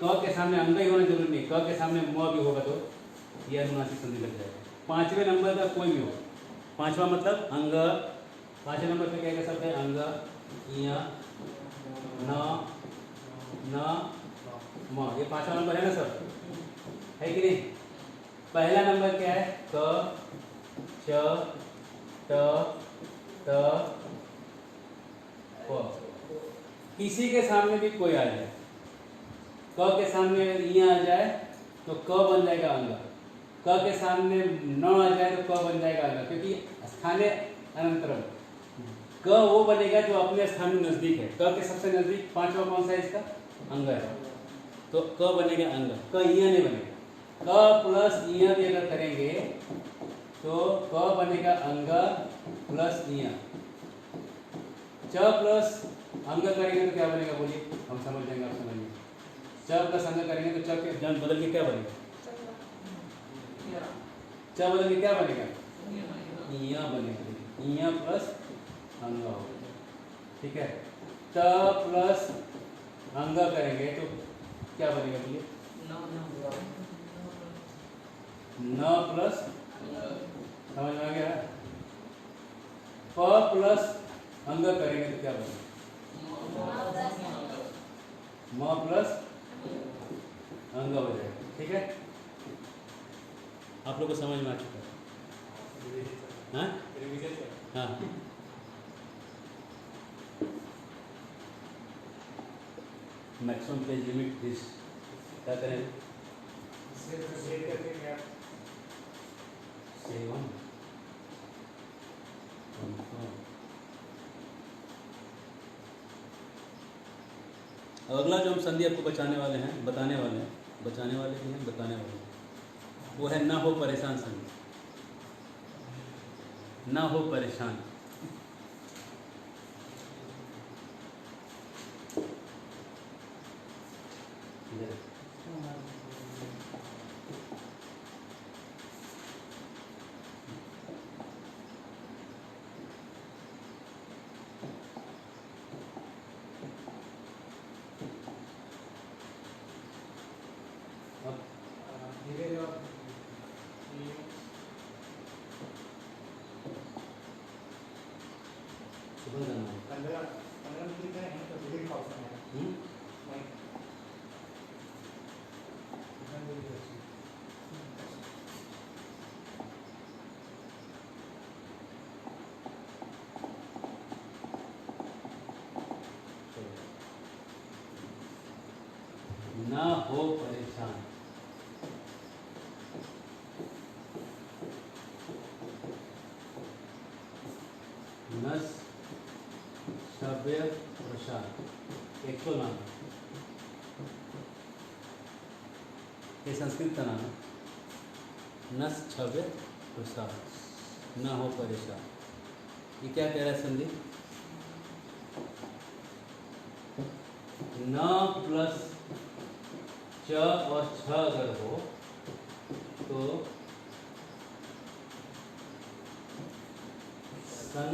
क के सामने अंग ही होना जरूरी नहीं, क के सामने म भी होगा तो यह अनुनासिक संधि लग जाएगा। पांचवें नंबर का कोई भी हो, पांचवा मतलब अंग, पांचवें नंबर पे क्या क्या शब्द है अंग, इया, न, म, ये पांचवा नंबर है ना सब, है कि नहीं। पहला नंबर क्या है क, च, ट, त, प। किसी के सामने भी कोई आ जाए, क के सामने इया आ जाए तो क बन जाएगा अंग, क के सामने न आ जाए तो क बन जाएगा अंग, क्योंकि स्थानीय अनंतरम क वो बनेगा जो अपने स्थान में नजदीक है। क के सबसे नजदीक पांचवा कौन सा है इसका अंग है, तो क बनेगा अंग, क इया नहीं बनेगा। क प्लस इया भी अगर करेंगे तो क बनेगा अंग प्लस इया। च प्लस अंग करेंगे तो क्या बनेगा बोलिए, हम समझ जाएंगे आप समझिए। च प्लस अंग करेंगे तो च के जन बदल के क्या बनेगा, च बदल के क्या बनेगा इया बनेगा, इया प्लस अंग होगा ठीक है। त प्लस अंग करेंगे तो क्या बनेगा बोलिए न प्लस, समझ में आ गया। प प्लस अंग करेंगे तो क्या बनेगा म प्लस अंग हो जाएगा ठीक है। आप लोग को समझ में आ चुका है हाँ? हाँ मैक्सिमम पेज लिमिट दिस क्या करें सेवन। अगला जो हम संधि आपको बताने वाले हैं भी हैं बताने वाले हैं, वो है ना हो परेशान संधि। ना हो परेशान, न हो परेशान। नस शव्य प्रसाद एक तो नाम, ये संस्कृत का नाम है। नस छव्य प्रसाद, न हो परेशान। ये क्या कह रहा है संधि? न प्लस च और छ अगर हो तो सन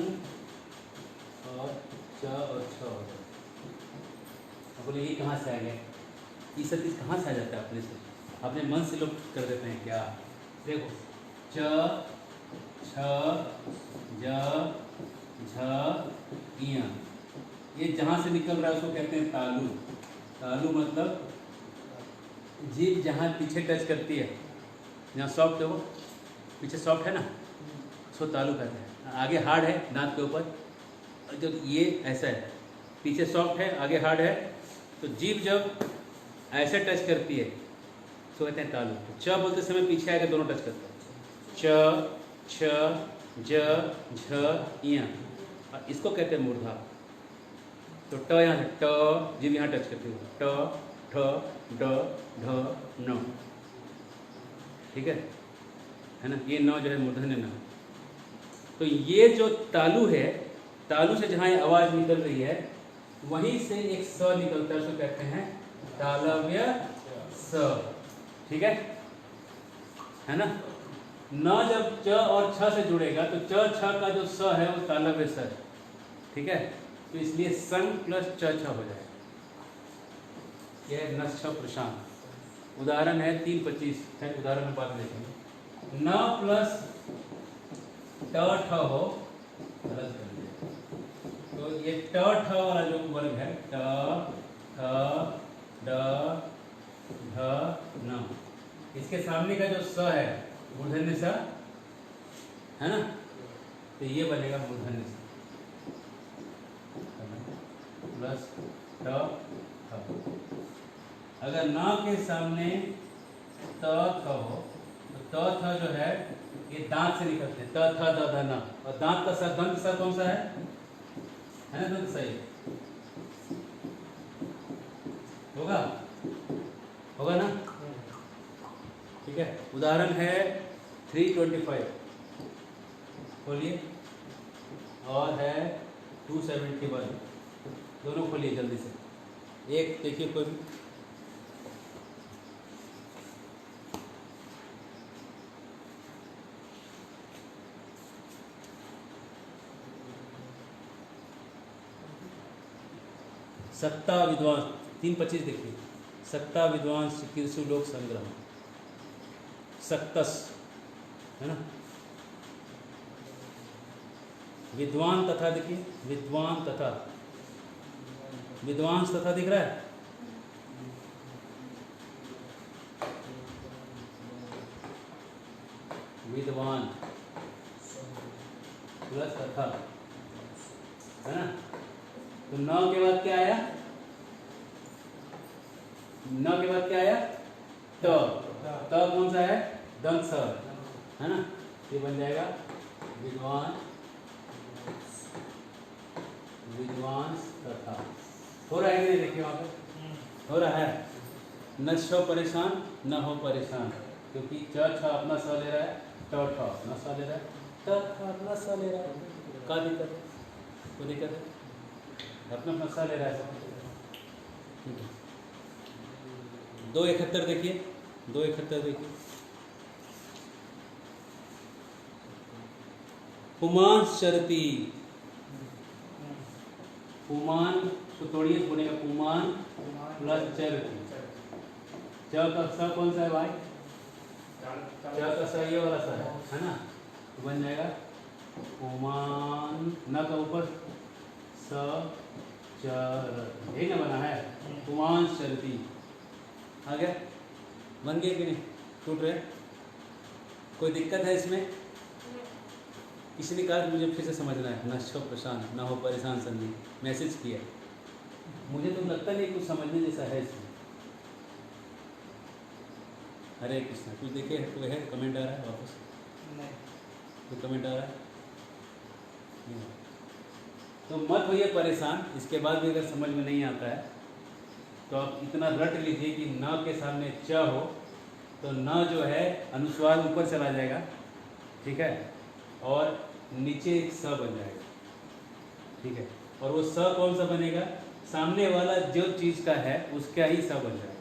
और च और छ हो जाए। अब बोले ये कहाँ से आ गया? ये सब चीज़ कहाँ से आ जाता है? अपने से, अपने मन से लोग कर देते हैं क्या? देखो, च छ ज झ इया, ये जहाँ से निकल रहा है उसको कहते हैं तालु। तालु मतलब जीभ जहाँ पीछे टच करती है, जहाँ सॉफ्ट है वो पीछे सॉफ्ट है ना, उसको तालु कहते हैं। आगे हार्ड है दांत के ऊपर, जब ये ऐसा है, पीछे सॉफ्ट है आगे हार्ड है, तो जीभ जब ऐसे टच करती है उसको कहते हैं तालु। तो च बोलते समय पीछे आगे दोनों टच करते हैं, च छ ज झ इया, और इसको कहते हैं मूर्धा। तो ट यहाँ से ट, जीभ यहाँ टच करती है, ट ठ ड ढ न, ठीक है ना? ये न जो है मूर्धन्य न। तो ये जो तालु है, तालु से जहाँ ये आवाज़ निकल रही है वहीं से एक स निकलता है, उसको कहते हैं तालव्य स, ठीक है ना? न जब च और छ से जुड़ेगा तो च छ का जो स है वो तालव्य स है, ठीक है? तो इसलिए सन प्लस च छ हो जाएगा। यह नस छ प्रशांत। उदाहरण है 3-25, उदाहरण में बाद में देखेंगे। न प्लस ट ठ हो, गलत कर दिया, तो ये ट ठ वाला जो वर्ग है, ट ठ ड ढ न, इसके सामने का जो स है मूर्धन्य स है ना, तो ये बनेगा मूर्धन्य स प्लस ट ठ। अगर न के सामने त थ हो तो त थ जो है ये दांत से निकलते हैं, त थ द ध न, और दांत का स, दंत स कौन सा है ना? दंत सही होगा, होगा ना, ठीक है? उदाहरण है 325, खोलिए, और है 271, दोनों खोलिए जल्दी से। एक देखिए कोई भी, सत्ता विद्वांस 325 देखिए, सत्ता विद्वांस चिकित्सु लोक संग्रह, सक्तस है ना? विद्वान तथा देखिए, विद्वान तथा, विद्वांस तथा दिख रहा है, विद्वान प्लस तथा, है ना? तो न के बाद क्या आया? न के बाद क्या आया? त। त कौन सा है? दंत स, है ना? ये बन जाएगा विद्वान, विद्वांस तथा। हो रहा है कि नहीं? देखिए वहां पे हो रहा है। न छो परेशान न हो परेशान, क्योंकि च छ अपना स ले रहा है, ट ठ अपना स ले रहा है, त थ अपना स ले रहा है, क्या दिक्कत है? कोई दिक्कत है? अपना अपना स ले रहा है, ठीक है? 271 देखिए, 271 देखिए, पुमान शरती, पुमान तो तोड़िए, बोलेगा पुमान प्लस चरती। च का स कौन सा है भाई? च का स ये वाला स है ना? तो बन जाएगा पुमान, न का ऊपर स चर, यही ना बना है? पुमान शरती आ गया, बन गया कि नहीं? टूट रहे? कोई दिक्कत है इसमें? किसी ने कहा मुझे फिर से समझना है, न छो परेशान न हो परेशान, संधि मैसेज किया, मुझे तो लगता नहीं कुछ समझने जैसा है इसमें, हरे कृष्णा। कुछ देखे कोई है कमेंट आ रहा है वापस? नहीं। कोई कमेंट आ रहा है? नहीं। तो मत होइए परेशान, इसके बाद भी अगर समझ में नहीं आता है तो आप इतना रट लीजिए कि न के सामने च हो तो न जो है अनुस्वार ऊपर चला जाएगा, ठीक है, और नीचे एक स बन जाएगा, ठीक है। और वो स कौन सा बनेगा? सामने वाला जो चीज़ का है उसका ही स बन जाएगा।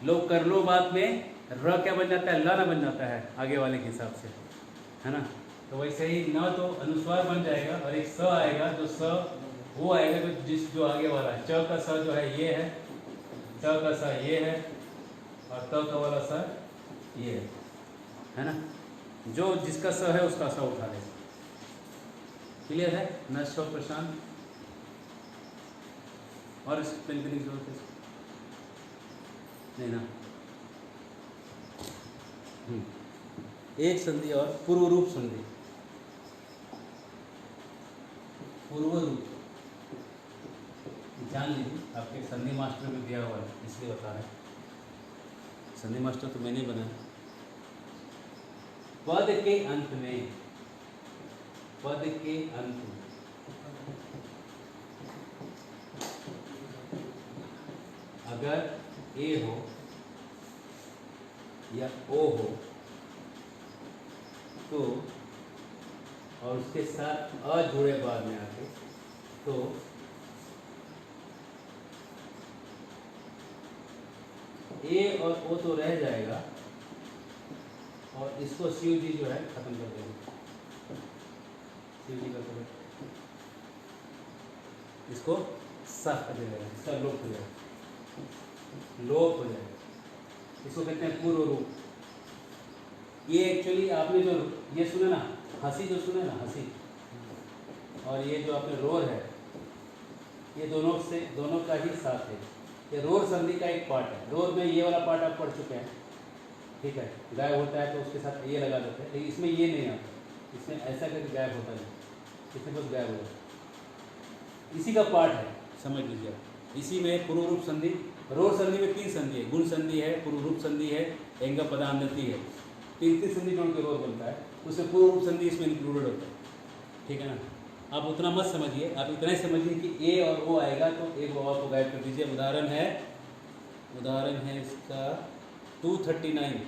लोग कर लो बात में र क्या बन जाता है? ल ना बन जाता है आगे वाले के हिसाब से, है ना। तो वैसे ही न तो अनुस्वार बन जाएगा और एक स आएगा, जो स वो आएगा जो जिस जो आगे वाला है। च का स जो है ये है, च का स ये है, और त का वाला स ये है ना। जो जिसका स है उसका स उठा लेगा। क्लियर है? नष्ट और प्रशांत। और एक्सप्लेन करने की जरूरत है नहीं ना। एक संधि और पूर्व रूप संधि। पूर्व रूप जान लीजिए, आपके संधि मास्टर में दिया हुआ है इसलिए बता रहे हैं। संधि मास्टर तो मैंने बनाया। पद के अंत में, पद के अंत में अगर ए हो या ओ हो तो, और उसके साथ अ जुड़े बाद में आके, तो ए और ओ तो रह जाएगा और इसको शिव जी जो है खत्म कर देंगे। शिव जी का करें, इसको साफ कर देगा, इसका लोप हो जाएगा, लोप हो जाएगा। इसको कहते हैं पूर्व रूप। ये एक्चुअली आपने जो ये सुना ना, हंसी जो सुना ना, हंसी, और ये जो आपने रोर है, ये दोनों का ही साथ है। ये रोर संधि का एक पार्ट है। रोर में ये वाला पार्ट आप पढ़ चुके हैं, ठीक है। गायब होता है तो उसके साथ ये लगा देते हैं, लेकिन इसमें ये नहीं आता, इसमें ऐसा करके गायब होता नहीं, इसमें बस गायब हो जाता है। इसी का पार्ट है, समझ लीजिए। इसी में पूर्व रूप संधि, रोर संधि में 3 संधि है, गुण संधि है, पूर्व रूप संधि है, एंग पदान्नति है। 3 संधि जोड़ के रोर बनता है, उसमें पूर्व रूप संधि इसमें इंक्लूडेड होता है, ठीक है ना। आप उतना मत समझिए, आप इतना ही समझिए कि ए और ओ आएगा तो एक ओ को गायब कर दीजिए। उदाहरण है इसका 239,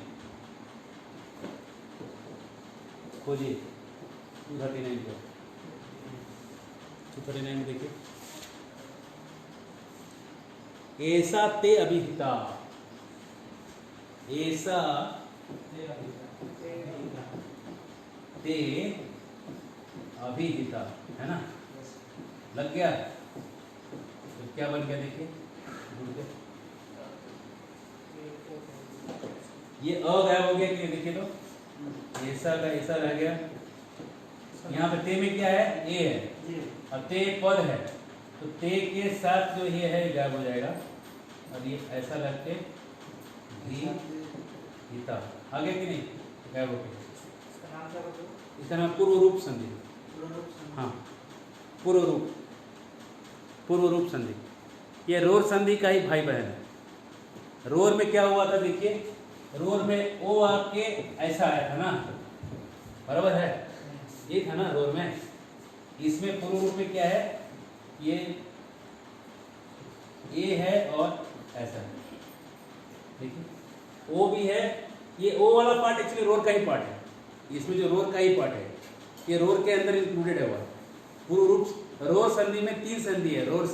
खोजिए 239 को। 239 में देखिए, ऐसा ते अभिहिता, ऐसा ते अभिहिता, है ना। लग गया तो क्या बन गया देखिए, ये अ गायब हो गया कि देखिए, तो ऐसा का ऐसा रह गया। यहाँ पे ते में क्या है? ए है, और ते पद है, तो ते के साथ जो ये है गायब हो जाएगा, और ये ऐसा लग के हिता आगे कि नहीं गायब हो गया। इसका नाम पूर्व रूप संधि। हाँ, पूर्व रूप संधि। ये रोर संधि का ही भाई बहन है। रोर में क्या हुआ था देखिए, रोर में ओ आके ऐसा आया था ना, बराबर है, ये था ना रोर में। इसमें पूर्व रूप में क्या है, ये ए है और ऐसा है, देखिए ओ भी है। ये ओ वाला पार्ट एक्चुअली रोर का ही पार्ट है, इसमें जो रोर का ही पार्ट है ये रोर के अंदर इंक्लूडेड है। वह पूर्व रूप रोर संधि में 3 संधि है रोर।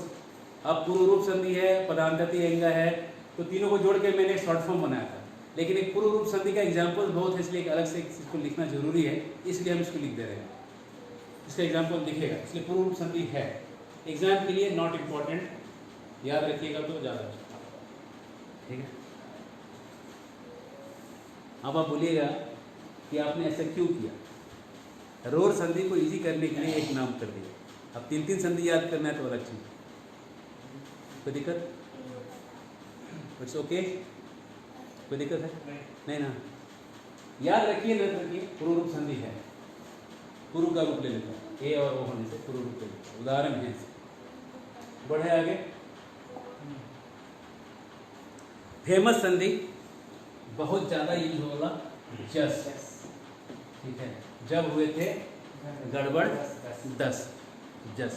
अब पूर्व रूप संधि है, पदान्नति एंग है, तो तीनों को जोड़ के मैंने एक शॉर्ट फॉर्म बनाया था। लेकिन एक पूर्व रूप संधि का एग्जाम्पल बहुत है, इसलिए अलग से इसको लिखना जरूरी है, इसलिए हम इसको लिख दे रहे हैं। इसका एग्जाम्पल दिखेगा, इसलिए पूर्व रूप संधि है। एग्जाम के लिए नॉट इम्पॉर्टेंट, याद रखिएगा तो ज़्यादा अच्छा, ठीक है। अब आप बोलिएगा कि आपने ऐसा क्यों किया। रोर संधि को इजी करने के लिए एक नाम कर दिया, अब 3 संधि याद करना है तो अलग चीज, कोई दिक्कत? इट्स ओके, कोई दिक्कत है? नहीं ना, याद रखिए, न रखिए, पूर्व रूप संधि है। पूर्व का रूप ले लेता है, ए और ओ होने से पूर्व रूप ले लेता है। उदाहरण है, बढ़े आगे। फेमस संधि, बहुत ज़्यादा यूज होला जस, ठीक है। जब हुए थे गड़बड़ 10, जस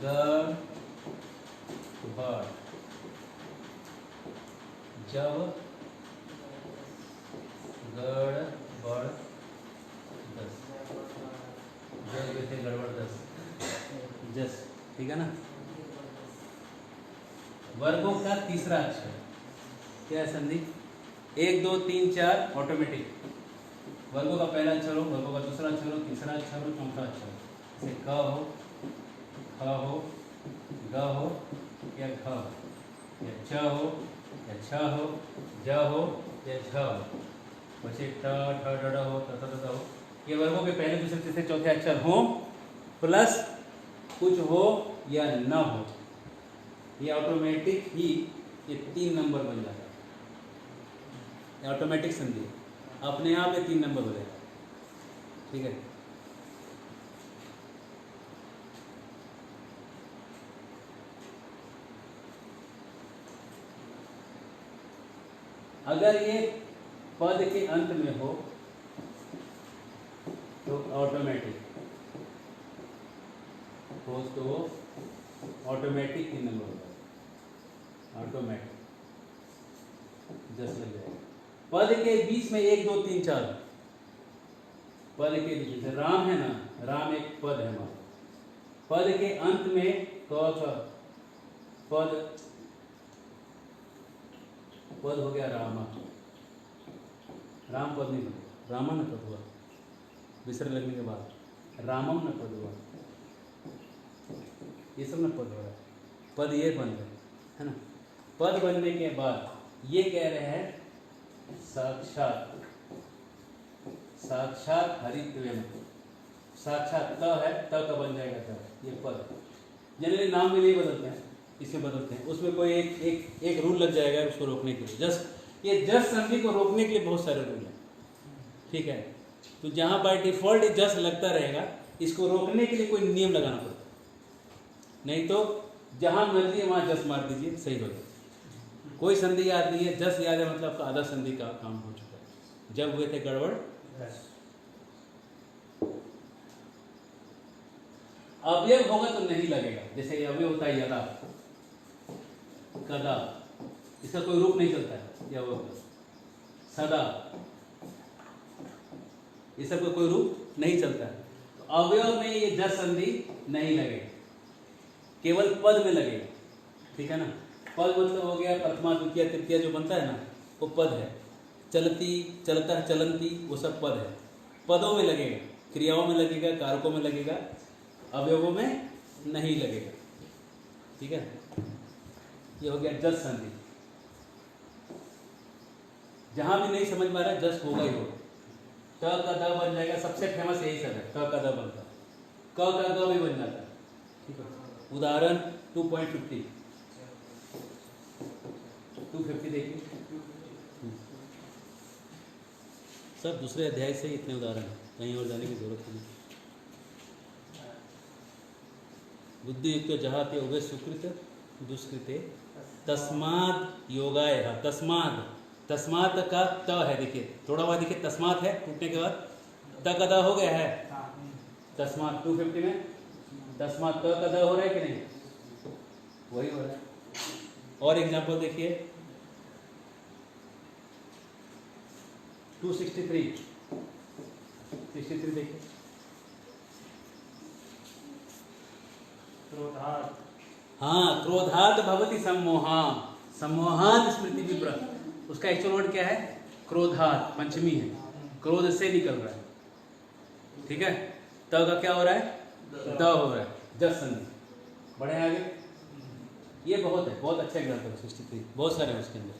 गड़बड़, जब गड़बड़ 10, जब हुए थे गड़बड़ 10, जस, ठीक है ना। वर्गों का तीसरा अक्षर क्या है संधि? 1 2 3 4 ऑटोमेटिक। वर्गों का पहला अक्षर हो, वर्गों का दूसरा अक्षर हो, तीसरा अक्षर हो, चौथा अक्षर, जैसे क हो, ख हो, ग हो या घ हो, या च हो या छ हो, ज हो या झ हो, बचे ट ठ ड ढ हो, त थ द ध हो। ये वर्गों के पहले दूसरे तीसरे चौथे अक्षर हो प्लस कुछ हो या न हो, ये ऑटोमेटिक ही ये 3 नंबर बन जाता है। ये ऑटोमेटिक संधि अपने आप ये 3 नंबर हो जाएगा, ठीक है। अगर ये पद के अंत में हो तो ऑटोमेटिक हो, तो ऑटोमेटिक 3 नंबर होगा, ऑटोमेटिक जस लग जाएगा। पद के बीच में 1 2 3 4, पद के बीच में राम है ना, राम एक पद है हमारा, पद के अंत में क ख, पद हो गया रामा, राम पद नहीं बने, रामा न पद हुआ, विसर्ग लगने के बाद रामम न पद हुआ, ये सब न पद हो रहा है, पद ये बन गए, है ना। पद बनने के बाद ये कह रहे हैं साक्षात, साक्षात हरित्वेन, साक्षात त है, त का बन जाएगा त, ये पद। जनरली नाम में नहीं बदलते हैं, इसमें बदलते हैं, उसमें कोई एक रूल लग जाएगा उसको रोकने के लिए। जस्ट ये जस संधि को रोकने के लिए बहुत सारे रूल हैं, ठीक है। तो जहाँ बाय डिफॉल्ट जस लगता रहेगा, इसको रोकने के लिए कोई नियम लगाना पड़ता है, नहीं तो जहाँ मर्जी है वहाँ जस मार दीजिए, सही हो जाए। कोई संधि याद नहीं है, जस याद है मतलब आपका आधा संधि का काम हो चुका है। जब हुए थे गड़बड़, अवयव होगा तो नहीं लगेगा, जैसे अवयव होता है यदा, कदा, इसका कोई रूप नहीं चलता है, या वो सदा, ये सब का कोई रूप नहीं चलता है। तो अवयव में ये जस संधि नहीं लगेगा, केवल पद में लगेगा, ठीक है ना। पद मतलब हो गया प्रथमा द्वितीय तृतीय जो बनता है ना, वो पद है। चलती, चलता है, चलंती, वो सब पद है, पदों में लगेगा, क्रियाओं में लगेगा, कारकों में लगेगा, अवयवों में नहीं लगेगा, ठीक है। ये हो गया जस संधि। जहां भी नहीं समझ में आ रहा जस होगा ही होगा। त का द बन जाएगा, सबसे फेमस यही सब है, त का द बनता है, क का ग भी बन जाता है, ठीक है। उदाहरण 2.50 देखिए, सब दूसरे अध्याय से इतने उदाहरण हैं, कहीं और जाने की जरूरत नहीं। बुद्धि युक्त जहाँ पे उभय सुकृत दुष्कृते तस्माद योगाय, तस्माद, तस्मात का त है, देखिए थोड़ा हुआ, देखिए तस्मात है, टूटने के बाद त का द हो गया है, तस्मात 250 में तस्मात त का द हो रहा है कि नहीं, वही हो रहा है। और एग्जाम्पल देखिए 263 देखिए, क्रोधात, हाँ, क्रोधात भवति सम्मोहा, सम्मोहात स्मृति विभ्र, उसका एक्चुअल वर्ड क्या है, क्रोधात, पंचमी है, क्रोध से निकल रहा है, ठीक है। त का क्या हो रहा है, द हो रहा है, जस संधि। बढ़े आगे, ये बहुत है, बहुत अच्छा एग्जाम्पल 63, बहुत सारे हैं उसके अंदर,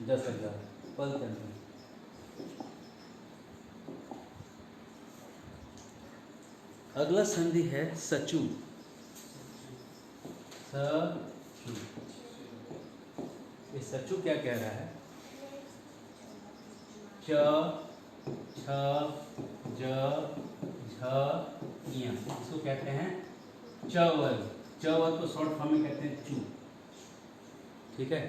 10 लग जा रहा है पद के अंदर। अगला संधि है सचु, सचु। ये सचु क्या कह रहा है, च, छ, ज, झ, इया, इसको कहते हैं च वर्ग। च वर्ग को शॉर्ट फॉर्म में कहते हैं चू, ठीक है।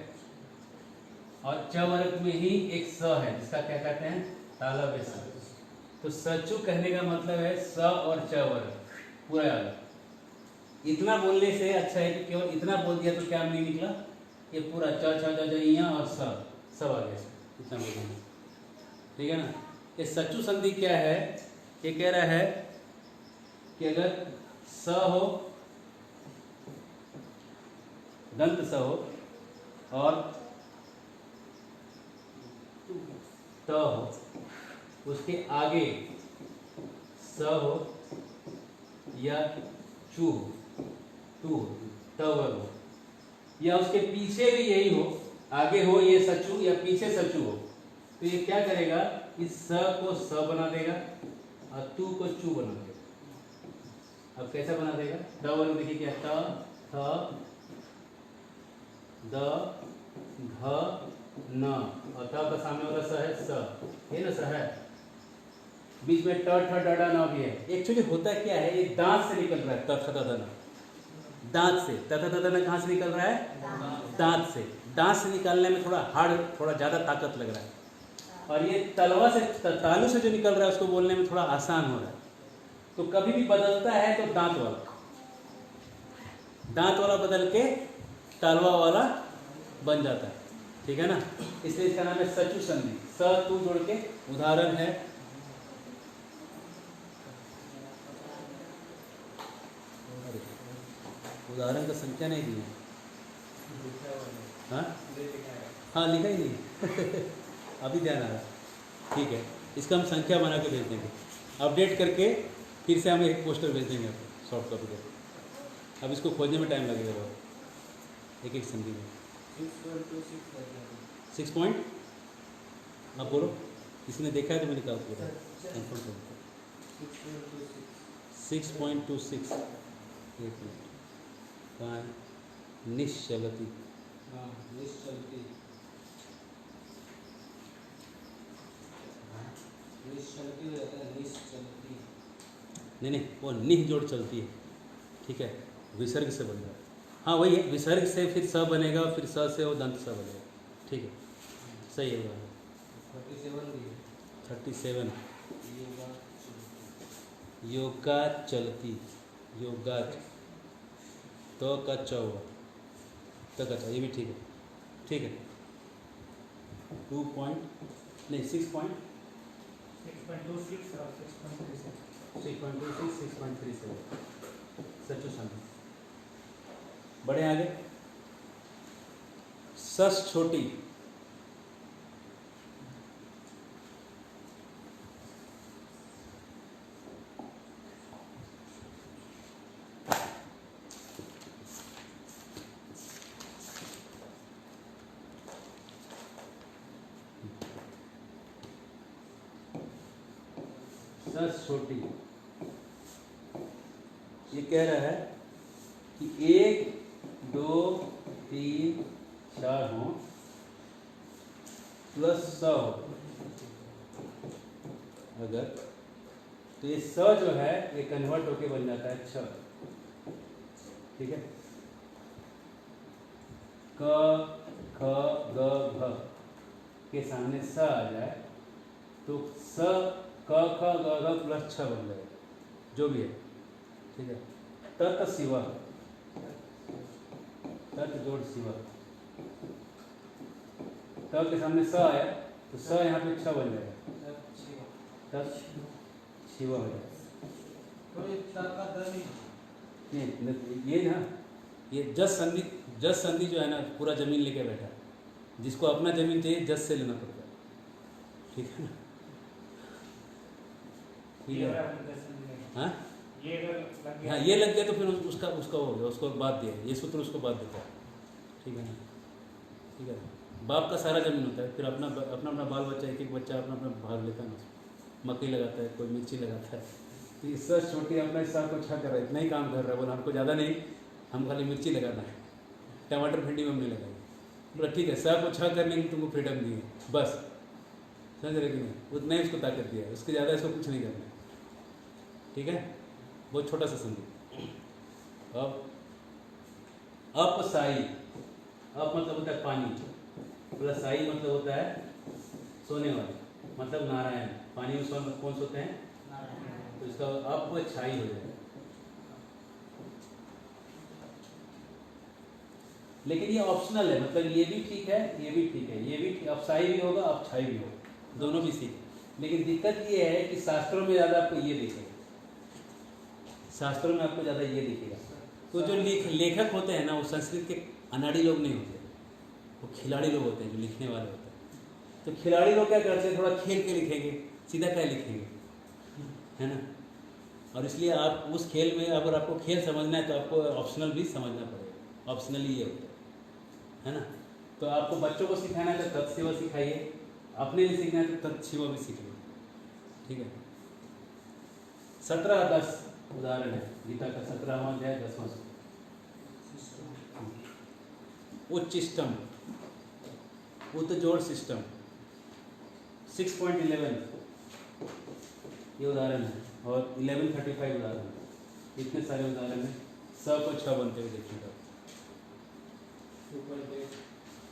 और च वर्ग में ही एक स है जिसका क्या कहते हैं, तालव्य स। तो सचु कहने का मतलब है स और च वर्ग पूरा याद। इतना बोलने से अच्छा है कि केवल इतना बोल दिया तो क्या नहीं निकला, ये पूरा च छ ज ज इया और सब आ गया, इतना बोलेंगे, ठीक है ना। ये सचु संधि क्या है, ये कह रहा है कि अगर स हो, दंत स हो और त हो, उसके आगे स हो या चू हो, टू हो, त वर्ग हो, या उसके पीछे भी यही हो, आगे हो ये सचू या पीछे सचू हो, तो ये क्या करेगा, इस स को स बना देगा और तू को चू बना देगा। अब कैसा बना देगा, द वर्ग देखिए क्या, त थ द ध न, और त का सामने वाला स है स, ये ना स है, बीच में ट ठ ड ड न भी है। एक्चुअली होता क्या है, ये दांत से निकल रहा है, त थ द ध न, दांत से, त थ द ध न कहाँ से निकल रहा है, दांत से। दांत से निकालने में थोड़ा हार्ड, थोड़ा ज़्यादा ताकत लग रहा है, और ये तलवा से, तालू से जो निकल रहा है उसको बोलने में थोड़ा आसान हो रहा है। तो कभी भी बदलता है तो दांत वाला बदल के तालवा वाला बन जाता है, ठीक है ना। इसलिए इसका नाम है सचु संधि, स तू जोड़ के। उदाहरण है, उदाहरण का संख्या नहीं दी है, हाँ लिखा ही नहीं अभी ध्यान आ रहा, ठीक है। इसका हम संख्या बना के भेज देंगे, अपडेट करके फिर से हम एक पोस्टर भेज देंगे आपको सॉफ्ट कॉपी करके। अब इसको खोजने में टाइम लगेगा बहुत, एक एक संधि में। 6 पॉइंट, आप बोलो, किसी ने देखा है तो मैं निकाल पूरा कंफर्म करूँ। 6.26, एक मिनट, निश्चलती, निश्चलती, निश्चलती हो जाता है, निश्चलती। नहीं वो निह जोड़ चलती है, ठीक है, विसर्ग से बन रहा है, हाँ वही है, विसर्ग से फिर स बनेगा, फिर स से वो दंत स बनेगा, ठीक है, सही है। 37 योगा चलती, योगा तो का च हुआ, त का च, ये भी ठीक है, ठीक है। 2 पॉइंट नहीं 6 पॉइंट 6.26 और 6.36 6.37 सचु संधि। बढ़े आगे, सस छोटी, सस छोटी, ये कह रहा है कि 1 2 3 4 हो प्लस स हो, अगर तो ये स जो है ये कन्वर्ट होके बन जाता है छ, ठीक है। क ख ग घ के सामने स आ जाए तो स क ख ग घ प्लस छ बन जाएगा, जो भी है, ठीक है। तत् शिवा, तत् जोड़ शिवा, त के सामने स आया तो स यहाँ पे छ बन जाएगा, तत् शिवा हो जाएगा। ये ना, ये जस संधि जो है ना, पूरा जमीन लेके बैठा है, जिसको अपना जमीन चाहिए जस से लेना पड़ता है, ठीक है ना, ठीक है। हाँ ये लग गया तो फिर उसका हो गया, उसको बात दिया, ये सूत्र उसको बात देता है, ठीक है ना, ठीक है। बाप का सारा जमीन होता है, फिर अपना अपना बाल बच्चा, एक एक बच्चा अपना अपना भाग लेता है, मकई लगाता है, कोई मिर्ची लगाता है, तो इस सस छोटी अपना इस साल को अच्छा कर रहा है, इतना ही काम कर रहा है, बोला हमको ज़्यादा नहीं, हम खाली मिर्ची लगाना है, टमाटर भिंडी में नहीं लगाएंगे, बोला ठीक है, सब को छः करने की तुमको फ्रीडम दी है, बस समझ रहे कि नहीं, उतना ही उसको ताकत दिया है, उसके ज़्यादा इसको कुछ नहीं करना है, ठीक है। बहुत छोटा सा संधि। अब अपसाई, अप मतलब होता है पानी, प्लस आई मतलब होता है सोने वाले, मतलब नारायण। पानी में कौन सोते हैं? तो इसका अप छाई हो जाएगा। लेकिन ये ऑप्शनल है, मतलब ये भी ठीक है, ये भी ठीक है, ये भी अपसाई भी होगा, अपछाई भी होगा, दोनों भी सीख। लेकिन दिक्कत ये है कि शास्त्रों में ज़्यादा आपको ये दिखेगा, शास्त्रों में आपको ज़्यादा ये दिखेगा। तो जो लेखक होते हैं ना, वो संस्कृत के अनाड़ी लोग नहीं होते, वो खिलाड़ी लोग होते हैं, जो लिखने वाले होते हैं। तो खिलाड़ी लोग क्या करते हैं, थोड़ा खेल के लिखेंगे, सीधा क्या लिखेंगे, है ना। और इसलिए आप उस खेल में अगर आपको खेल समझना है तो आपको ऑप्शनल भी समझना पड़ेगा। ऑप्शनल ये होता है ना। तो आपको बच्चों को सिखाना है तो तत्शिव सिखाइए, अपने लिए सीखना है तो तत्शिव भी सीखिए, ठीक है। 17-10 उदाहरण है गीता का, 17वां अध्याय 10वां श्लोक। उच्चिष्टम, उत जोड़ सिस्टम, 6.11 ये उदाहरण है, और 1135 उदाहरण है। इतने सारे उदाहरण है, सब को 6 बनते हुए देखिएगा।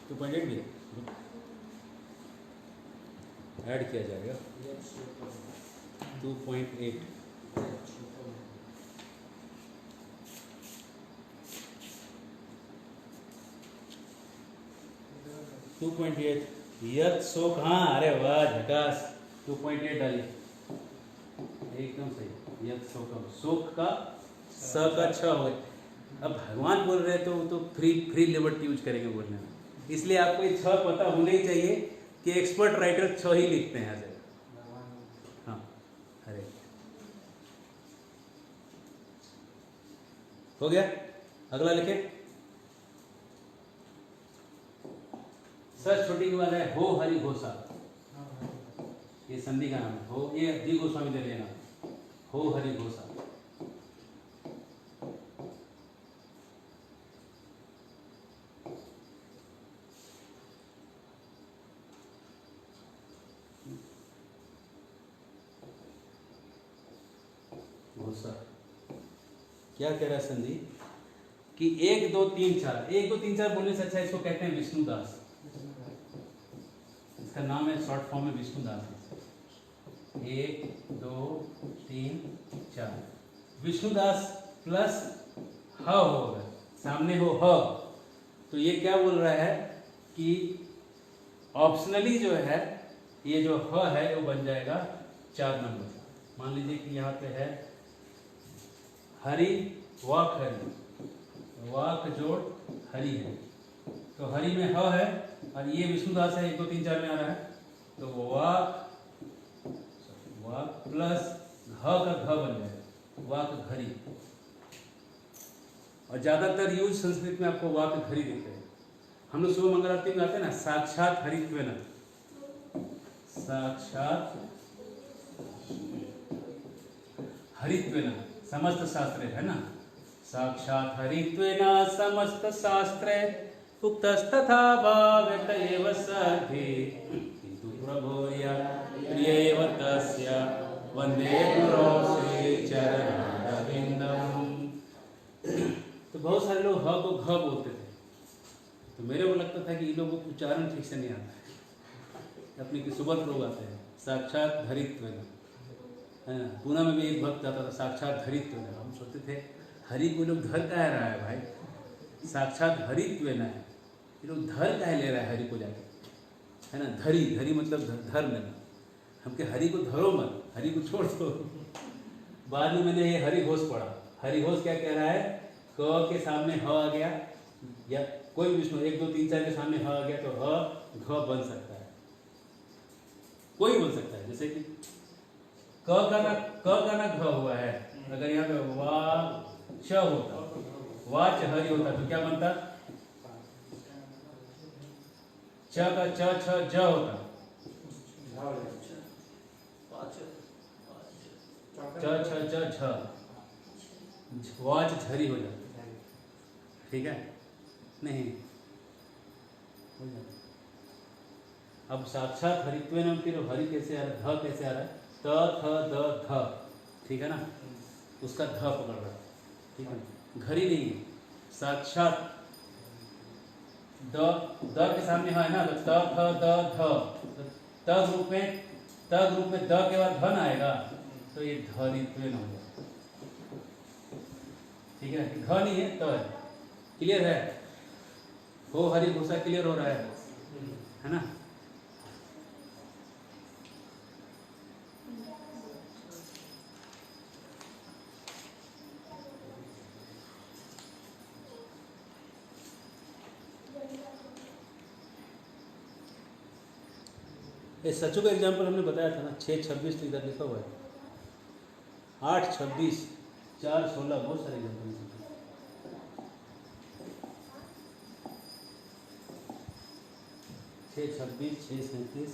2.8 भी है, ऐड किया जाएगा 2.8। यत शोक, हाँ अरे वाह झकास, 2.8 डालिए, एकदम सही। यत शोकम, शोक का स का छ हो। अब भगवान बोल रहे तो फ्री लिबर्टी यूज करेंगे बोलने में, इसलिए आपको ये छ पता होना ही चाहिए कि एक्सपर्ट राइटर छ ही लिखते हैं ऐसे। हाँ अरे हो गया, अगला लिखे। सर छोटी की बात है, हो हरि घोषा, ये संधि का नाम है। हो ये दी गोस्वामी दे लेना, हो हरि घोषा। घोषा क्या कह रहा है संधि कि 1 2 3 4, 1 2 3 4 बोलने से अच्छा इसको कहते हैं विष्णुदास। इसका नाम है शॉर्ट फॉर्म में विष्णुदास। 1 2 3 4 विष्णुदास प्लस ह होगा, सामने हो ह, तो ये क्या बोल रहा है कि ऑप्शनली जो है ये जो ह है वो बन जाएगा 4 नंबर। मान लीजिए कि यहाँ पे है हरि वाक, हरि वाक जोड़ हरि है, तो हरि में ह है और ये विष्णुदास है, 1 2 3 4 में आ रहा है, तो वाक प्लस ह का घ बन जाएगा, वाक घरी। और ज्यादातर यूज संस्कृत में आपको वाक घरी दिखते हैं। हम लोग सुबह मंगल आरती में आते हैं ना, साक्षात हरित्वेन, साक्षात हरित्वेन समस्त शास्त्रे, है ना। साक्षात हरित्वेन समस्त शास्त्रे उक्तस्तथा भाव्यत एव सर्वे, किन्तु प्रभोर्य प्रियैव तस्य वन्दे गुरो श्री चरणारविन्दम्। तो बहुत सारे लोग ह को घ बोलते थे, तो मेरे को लगता था कि इन लोगों को उच्चारण ठीक से नहीं आता है। अपने की सुबह लोग आते हैं साक्षात हरित्वेन, है ना। पूना में भी एक भक्त आता था साक्षात हरित्वेन, हम सोचते थे हरि को लोग धर कह रहा है भाई, साक्षात हरित्वेन है, ये लोग धर कह ले रहा है हरि को जाके, है ना। धरी, धरी मतलब धर लेना, हमके हरि को धरो मत, हरि को छोड़ दो। बाद में मैंने ये हरि घोष पढ़ा। हरि घोष क्या कह रहा है, क के सामने ह आ गया, या कोई विष्णु 1 2 3 4 के सामने ह आ गया तो ह घ बन सकता है, कोई बन सकता है। जैसे कि क का ना घ हुआ है, अगर यहाँ पे वा च होता, वाच हरि होता तो क्या बनता, च का च छ ज होता, च छ ज झ, वाच झरी हो जाता, ठीक है नहीं हो जाता। अब साक्षात हरित्वेन, फिर हरि कैसे आ रहा है, ध कैसे आ रहा है, त थ द ध, ठीक है ना, उसका ध पकड़ रहा है, ठीक है। घरी नहीं, साक्षात द के सामने है ना, तो त थ द ध, तो त ग्रुप में द के बाद धन आएगा, तो ये धरित्व न हो जाएगा। ठीक है, घ नहीं है तो है। क्लियर है? हो हरी भूसा क्लियर हो रहा है ना? ये सचू का एग्जाम्पल हमने बताया था ना, 6:26 इधर लिखा हुआ है, 8:26, 4:16, बहुत सारे एग्जाम्पल। 6:26, 6:37,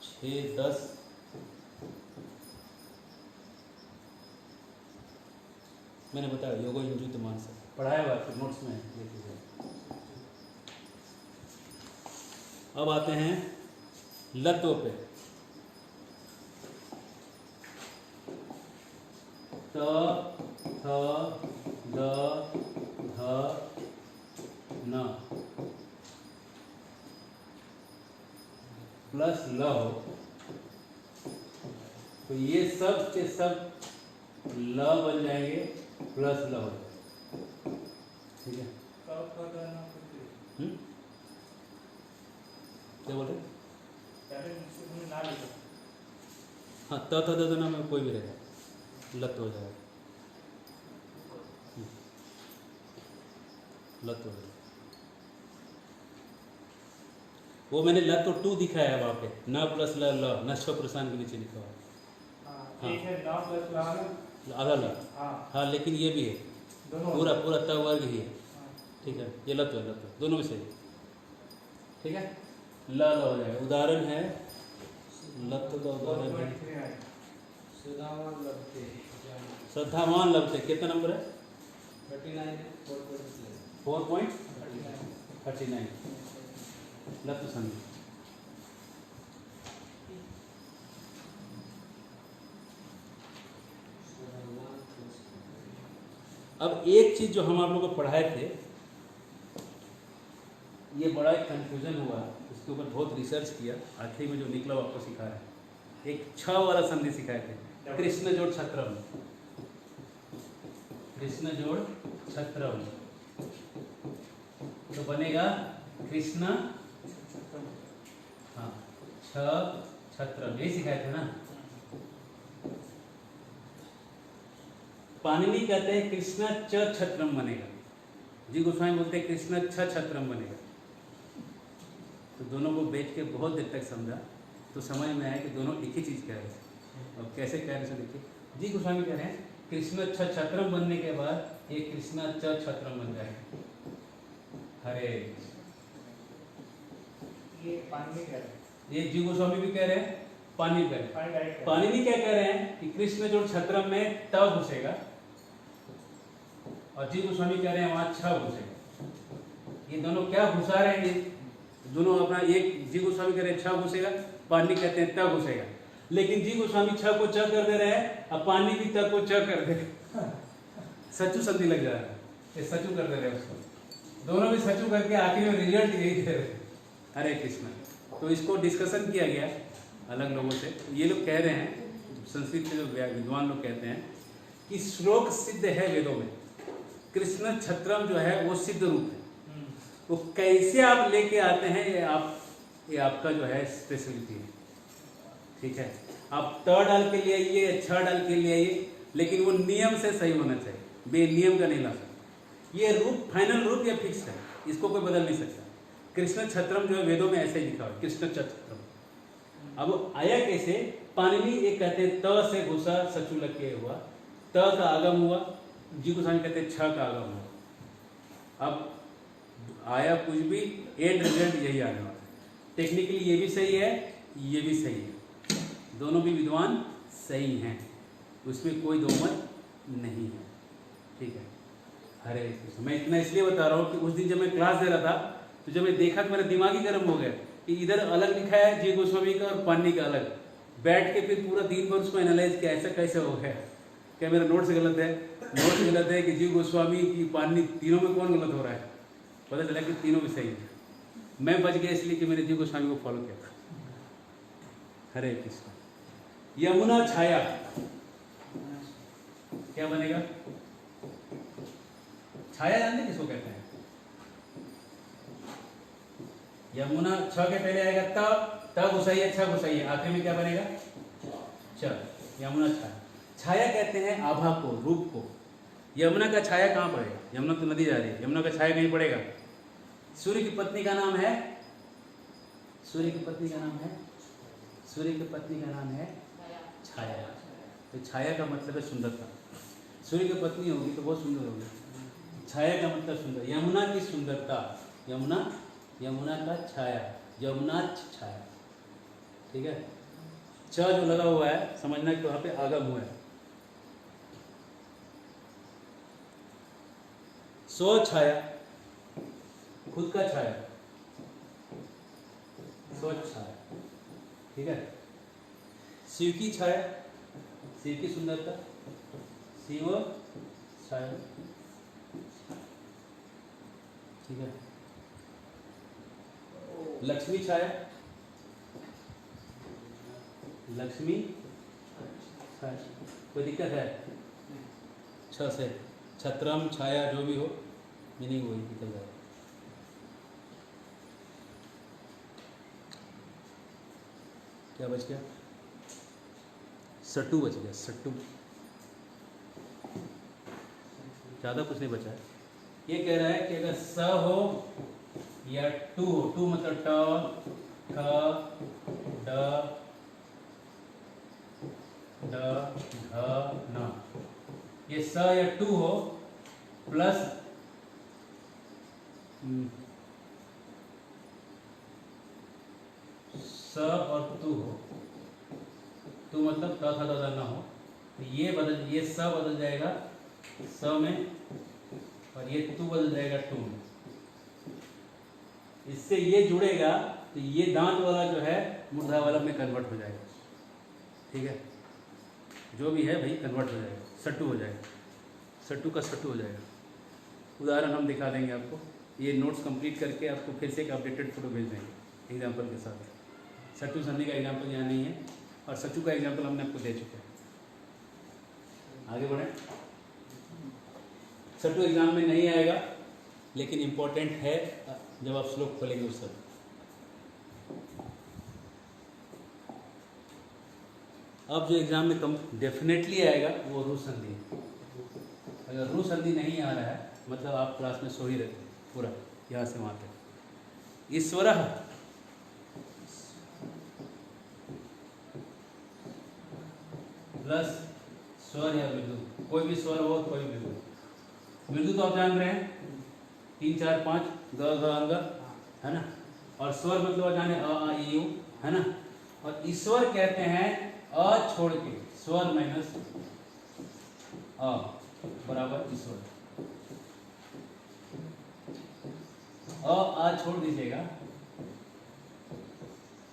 6:10, मैंने बताया योगो इंजुत मानस पढ़ाया हुआ आपके नोट्स में है। अब आते हैं लत्व पे। त थ द ध न प्लस ल हो, तो ये सब के सब ल बन जाएंगे, प्लस ल हो जाएगा। ठीक है, क्या बोल रहे? हाँ, त थ द न में कोई भी रहेगा, लत हो जाएगा, लत हो जाएगा। वो मैंने लत तो 2 दिखाया है वहाँ पे, न प्लस ल, न प्रसान के नीचे लिखा हुआ है। आधा ल, हाँ, लेकिन ये भी है, पूरा त वर्ग ही है। ठीक है, ये लत है, दोनों में से। ठीक है, ल हो जाएगा। उदाहरण है लत का उदाहरण है श्रद्धावान लभते। कितना नंबर है? 4.39 लत संधि। अब एक चीज जो हम आप लोगों को पढ़ाए थे, ये बड़ा एक कंफ्यूजन हुआ, उसके ऊपर बहुत रिसर्च किया, आखिरी में जो निकला वो आपको सिखा रहा है। एक 6 वाला संधि सिखाए थे, कृष्ण जोड़ छत्रम, कृष्ण जोड़ छत्रम, तो बनेगा कृष्ण, हाँ, छत्रम, यही सिखाए थे ना। पाणिनि कहते हैं कृष्ण च छत्रम बनेगा, जी गोस्वामी बोलते हैं कृष्ण छ छत्रम बनेगा। तो दोनों को बैठ के बहुत देर तक समझा, तो समझ में आया कि दोनों एक ही चीज़ कह रहे थे। और कैसे कह रहे थे देखिए, जी गोस्वामी कह रहे हैं कृष्ण छ छत्रम बनने के बाद ये कृष्ण च छत्रम बन जाएगा। हरे, ये पाणिनि कह रहे हैं, ये जी गोस्वामी भी कह रहे हैं, पाणिनि कह रहे हैं। पाणिनि क्या कह रहे हैं कि कृष्ण जोड़ छत्रम में त घुसेगा, और जी गोस्वामी कह रहे हैं वहां छ घुसेगा। ये दोनों क्या घुसा रहे हैं? ये दोनों अपना, एक जी गोस्वामी कह रहे हैं छ घुसेगा, पाणिनि कहते हैं त घुसेगा। लेकिन जी गोस्वामी छ को च कर दे रहे हैं, और पाणिनि भी त को च कर दे रहे हैं। सचू संधि लग जा रहा है, ये सचू कर दे रहे हैं उसको, दोनों भी सचू करके आखिर में रिजल्ट यही दे रहे हैं। हरे कृष्ण। तो इसको डिस्कशन किया गया अलग लोगों से। ये लोग कह रहे हैं, संस्कृत के जो विद्वान लोग कहते हैं कि श्लोक सिद्ध है वेदों में, कृष्ण छत्रम जो है वो सिद्ध रूप है। वो कैसे आप लेके आते हैं, ये आपका जो है स्पेशलिटी है। ठीक है, आप त डाल के ले आइए, छ डाल के ले आइए, लेकिन वो नियम से सही होना चाहिए, बेनियम का नहीं ला सकते। ये रूप फाइनल रूप या फिक्स है, इसको कोई बदल नहीं सकता। कृष्ण छत्रम जो है वेदों में ऐसे ही लिखा हुआ है, कृष्ण छत्रम। अब आया कैसे? पाणिनि एक कहते हैं त से घुसा, सचू लग के हुआ, त का आगम हुआ, जी गोस्वामी कहते हैं छ का आगम हुआ। अब आया कुछ भी, एंड रिजल्ट यही आने वाला है। टेक्निकली ये भी सही है, ये भी सही है, दोनों भी विद्वान सही हैं, उसमें कोई दो मत नहीं है। ठीक है, हरे कृष्ण। मैं इतना इसलिए बता रहा हूँ कि उस दिन जब मैं क्लास दे रहा था, तो जब मैं देखा तो मेरा दिमाग ही गर्म हो गया कि इधर अलग लिखा है जी गोस्वामी का और पाणिनि का अलग। बैठ के फिर पूरा दिन भर उसको एनालाइज किया, ऐसा कैसे हो गया, क्या मेरा नोट्स गलत है, नोट्स गलत है कि जी गोस्वामी की पाणिनि, तीनों में कौन गलत हो रहा है? पता चला कि तीनों भी सही है। मैं बच गया इसलिए कि मैंने जीव गोस्वामी को फॉलो किया था। हरे कृष्ण। यमुना छाया क्या बनेगा? छाया जानते किसको कहते हैं? यमुना छ के पहले आएगा तब घुसाइए, छ घुसाइए, आखिर में क्या बनेगा? च। यमुना छाया। छाया कहते हैं आभा को, रूप को। यमुना का छाया कहाँ पड़ेगा? यमुना तो नदी जा रही है, यमुना का छाया कहीं पड़ेगा? सूर्य की पत्नी का नाम है, सूर्य की पत्नी का नाम है, सूर्य की पत्नी का नाम है छाया। तो छाया का मतलब है सुंदरता। सूर्य की पत्नी होगी तो बहुत सुंदर होगी। छाया का मतलब सुंदर। यमुना की सुंदरता, यमुना, यमुना का छाया, यमुनाच्छ छाया। ठीक है। छ जो लगा हुआ है समझना कि वहां पे आगम हुआ है। स्व छाया, खुद का छाया, स्वच्छ छाया। ठीक है। शिव की छाया, शिव की सुंदरता, शिव छाया। ठीक है। लक्ष्मी छाया, लक्ष्मी छाया। कोई दिक्कत है? छ से छत्रम छाया जो भी हो, मीनिंग वही निकल जाएगा। क्या बच गया? सट्टू बच गया, सट्टू। ज़्यादा कुछ नहीं बचा है। ये कह रहा है कि अगर स हो या टू हो, टू मतलब ट, ठ, ड, न, ये स या टू हो प्लस स और तू हो, तू मतलब ट था दादा ना हो, तो ये बदल, ये स बदल जाएगा स में और ये तू बदल जाएगा टू में। इससे ये जुड़ेगा तो ये दांत वाला जो है मूर्धा वाला में कन्वर्ट हो जाएगा। ठीक है। जो भी है भाई कन्वर्ट हो जाएगा, सट्टू हो जाएगा, सट्टू का सट्टू हो जाएगा। उदाहरण हम दिखा देंगे आपको। ये नोट्स कंप्लीट करके आपको फिर से एक अपडेटेड फोटो भेज देंगे एग्जाम्पल के साथ। सट्टू संधि का एग्जाम्पल यहाँ नहीं है और सट्टू का एग्जाम्पल हमने आपको दे चुके हैं। आगे बढ़ें। सट्टू एग्जाम में नहीं आएगा लेकिन इम्पोर्टेंट है जब आप श्लोक खोलेंगे उस समय। अब जो एग्जाम में कम डेफिनेटली आएगा वो रू संधि है। अगर रू संधि नहीं आ रहा है मतलब आप क्लास में सो ही रहते हैं पूरा यहाँ से वहाँ तक। ईश्वर प्लस स्वर या मृदु, कोई भी स्वर हो कोई भी मृदु। मृदु तो आप जान रहे हैं 3 4 5 ग घ अंग है ना, और स्वर मतलब आप जाने अ आ ई उ है ना। और ईश्वर कहते हैं अ छोड़ के, स्वर माइनस अ बराबर ईश्वर। अ आ छोड़ दीजिएगा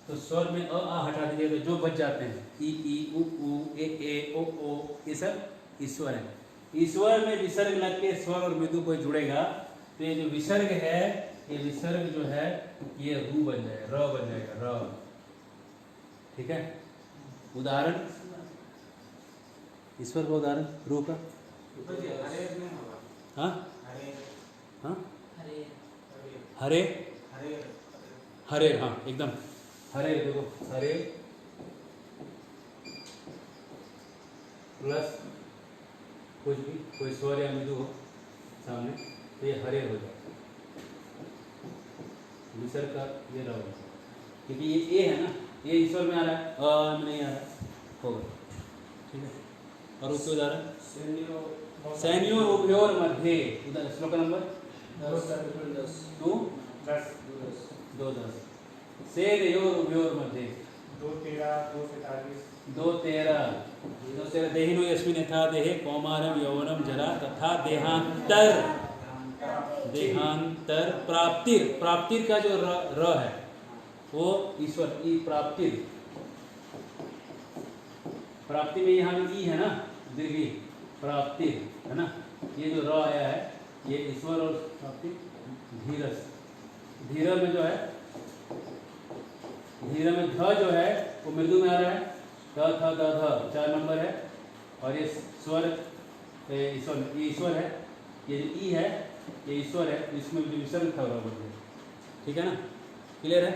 तो स्वर में अ आ हटा दीजिएगा तो जो बच जाते हैं ई ई उ उ ए ओ ओ, ये सब ईश्वर है। ईश्वर में विसर्ग लग के स्वर और मृदु कोई जुड़ेगा तो ये जो विसर्ग है, ये विसर्ग जो है ये रू बन जाएगा, र बन जाएगा, र। ठीक है। उदाहरण ईश्वर का उदाहरण रू का। हाँ हाँ हरे, हरे, हाँ एकदम हरे। देखो हरे प्लस कुछ भी कोई स्वर या मृदु हो सामने तो ये हरे हो जाए, विसर्ग का ये रहा होगा क्योंकि ये ए है ना, ये ईश्वर में आ रहा है, अ में नहीं आ रहा है, होगा। ठीक है। और उसके उदाहरण सैन्यों उभयोर मध्य, श्लोक नंबर 2:10 सेनयोर उभयोर मध्य 2:13 देहिनो यस्मिन् यथा देहे कौमारम यौवनम जरा तथा देहांतर, देहांतर प्राप्तिर, प्राप्तिर का जो र है वो ईश्वर की प्राप्तिर, प्राप्ति में यहाँ भी ई है ना, दीर्घी प्राप्तिर है ना, ये जो र आया है ये ईश्वर और सात्विक धीरज। धीर में जो है, धीर में ध जो है वो मृदु में आ रहा है, ध थ द ध 4 नंबर है, और ये स्वर ईश्वर, ये ईश्वर है, ये जो ई है ये ईश्वर है, इसमें जो विसर्ग था बराबर है। ठीक है ना, क्लियर है?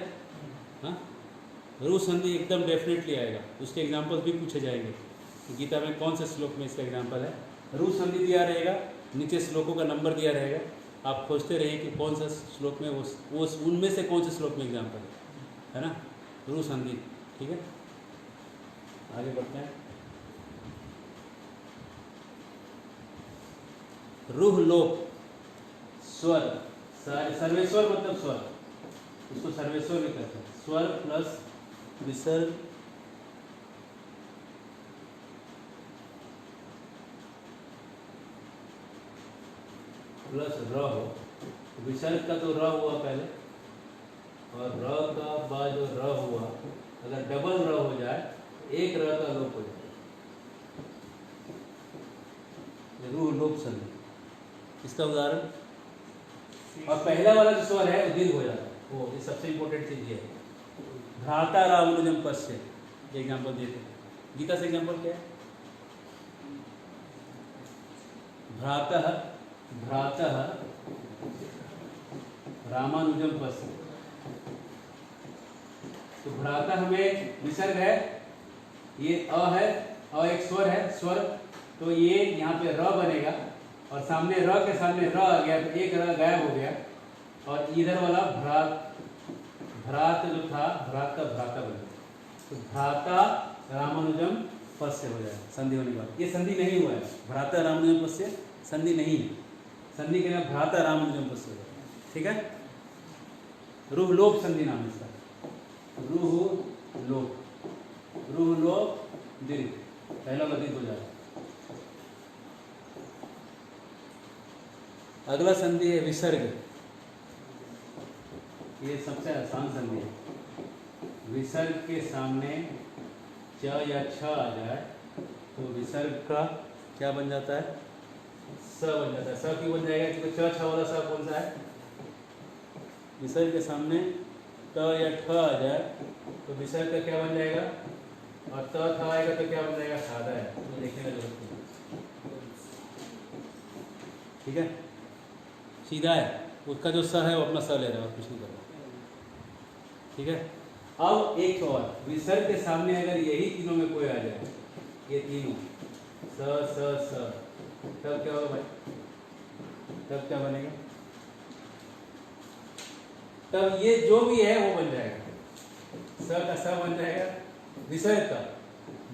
हाँ, रू संधि एकदम डेफिनेटली आएगा, उसके एग्जाम्पल्स भी पूछे जाएंगे। गीता में कौन से श्लोक में इसका एग्जाम्पल है। रू संधि दिया रहेगा, नीचे श्लोकों का नंबर दिया रहेगा, आप खोजते रहिए कि कौन सा श्लोक में वो उनमें से कौन से श्लोक में एग्जाम्पल है ना, रू संधि। ठीक है, आगे बढ़ते हैं। रूह लोक स्वर, सर्वेश्वर मतलब स्वर, इसको सर्वेश्वर भी कहते हैं। स्वर प्लस विसर्ग प्लस र हो, विसर्ग का तो र हुआ पहले, और र का बाद जो र हुआ, अगर डबल र हो जाए, एक र का लोप हो जाए, रूह लोक संधि। इसका उदाहरण, और पहला वाला जो स्वर है वो दीर्घ हो जाता है, वो ये सबसे इंपॉर्टेंट चीज ये है। भ्राता रामानुजम पश्य, एग्जाम्पल देते हैं। गीता से एग्जाम्पल क्या है? भ्रातः भ्रातः रामानुजम पश्य। तो भ्राता हमें विसर्ग है, ये अ है, अ एक स्वर है, स्वर, तो ये यहाँ पे र बनेगा, और सामने र के सामने र आ गया, तो एक र गायब हो गया, और इधर वाला भ्रात, भ्रात जो था, भ्रात का भ्राता बन गया। तो भ्राता रामानुजम पश्य हो जाए संधि होने के बाद। ये संधि नहीं हुआ है, भ्राता रामानुजम पश्य संधि नहीं है, संधि के नाम भ्राता रामानुजम पश्य हो जाए। ठीक है, रूह लोक संधि नाम इसका, रूह लोक, रूह लोक दीर्घ, पहला का दीर्घ हो जाए। अगला संधि है विसर्ग, ये सबसे आसान संधि है। विसर्ग के सामने च या छ आ जाए तो विसर्ग का क्या बन जाता है? स बन जाता है। स क्यों बन जाएगा? क्योंकि च छ वाला स कौन सा है? विसर्ग के सामने त या ठ आ जाए तो विसर्ग का क्या बन जाएगा? और त थ आएगा तो क्या बन जाएगा? सादा है, तो देखने का जरूरत नहीं। ठीक है, सीधा है, उसका जो स है वो अपना स ले रहा है और कुछ नहीं कर रहा। ठीक है, अब एक और, विसर्ग के सामने अगर यही तीनों में कोई आ जाए, ये तीनों स स स, तब क्या होगा भाई? तब क्या बनेगा? तब ये जो भी है वो बन जाएगा, स का स बन जाएगा, विसर्ग का,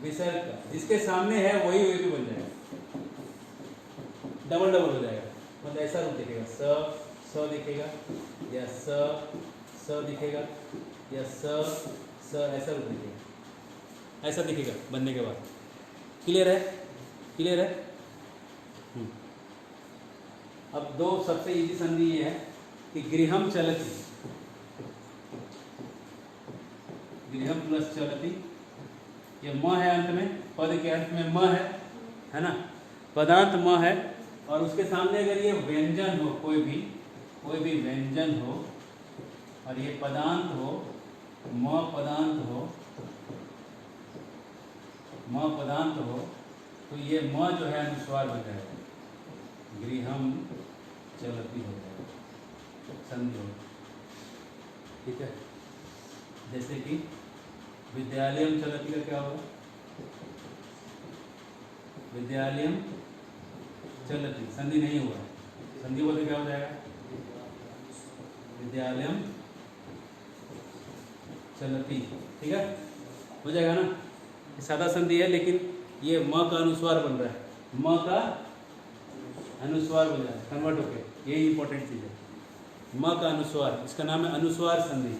विसर्ग का जिसके सामने है वही वही भी बन जाएगा, डबल डबल हो जाएगा। मतलब ऐसा रूप दिखेगा, स दिखेगा, या स दिखेगा, या स ऐसा रूप दिखेगा, ऐसा दिखेगा बनने के बाद। क्लियर है? क्लियर है? अब दो सबसे इजी संधि ये है कि गृहम चलती, गृहम प्लस चलती, ये म है अंत में, पद के अंत में म है ना, पदांत म है, और उसके सामने अगर ये व्यंजन हो, कोई भी व्यंजन हो, और ये पदांत हो, म पदांत हो, म पदांत हो, तो ये म जो है अनुस्वार बन जाएगा, गृहम चलती हो जाएगा, संधि हो। ठीक है, जैसे कि विद्यालयम चलती का क्या होगा? विद्यालयम चलती, संधि नहीं हुआ, संधि बोलते क्या हो जाएगा? विद्यालयम चलती। ठीक है, हो जाएगा ना? ये सादा संधि है, लेकिन ये म का अनुस्वार बन रहा है, म का अनुस्वार बन रहा है, कन्वर्ट होके, यही इंपॉर्टेंट चीज है, म का अनुस्वार, इसका नाम है अनुस्वार संधि।